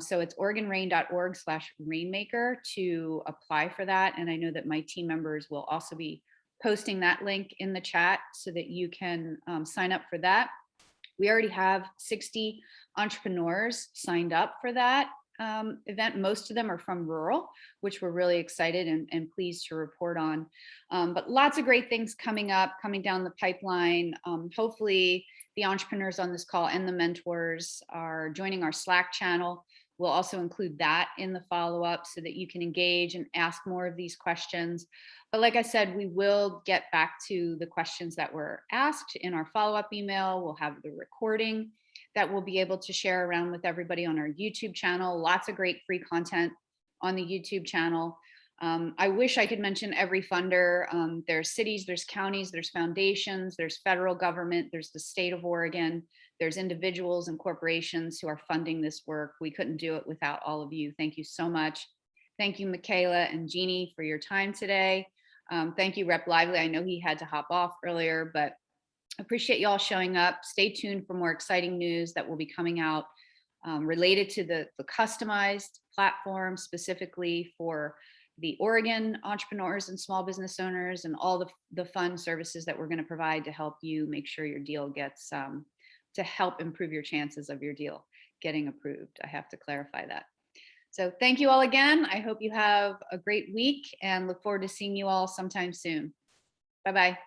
So it's oregonrain.org/rainmaker to apply for that. And I know that my team members will also be posting that link in the chat so that you can sign up for that. We already have 60 entrepreneurs signed up for that event. Most of them are from rural, which we're really excited and pleased to report on. But lots of great things coming down the pipeline. Hopefully the entrepreneurs on this call and the mentors are joining our Slack channel. We'll also include that in the follow-up so that you can engage and ask more of these questions. But like I said, we will get back to the questions that were asked in our follow-up email. We'll have the recording that we'll be able to share around with everybody on our YouTube channel. Lots of great free content on the YouTube channel. I wish I could mention every funder. There's cities, there's counties, there's foundations, there's federal government, there's the state of Oregon, there's individuals and corporations who are funding this work. We couldn't do it without all of you. Thank you so much. Thank you, Michaela and Jeannie, for your time today. Thank you, Rep. Lively. I know he had to hop off earlier, but appreciate you all showing up. Stay tuned for more exciting news that will be coming out related to the customized platform specifically for the Oregon entrepreneurs and small business owners, and all the fun services that we're going to provide to help you make sure your deal gets, to help improve your chances of your deal getting approved. I have to clarify that. So thank you all again. I hope you have a great week and look forward to seeing you all sometime soon. Bye-bye.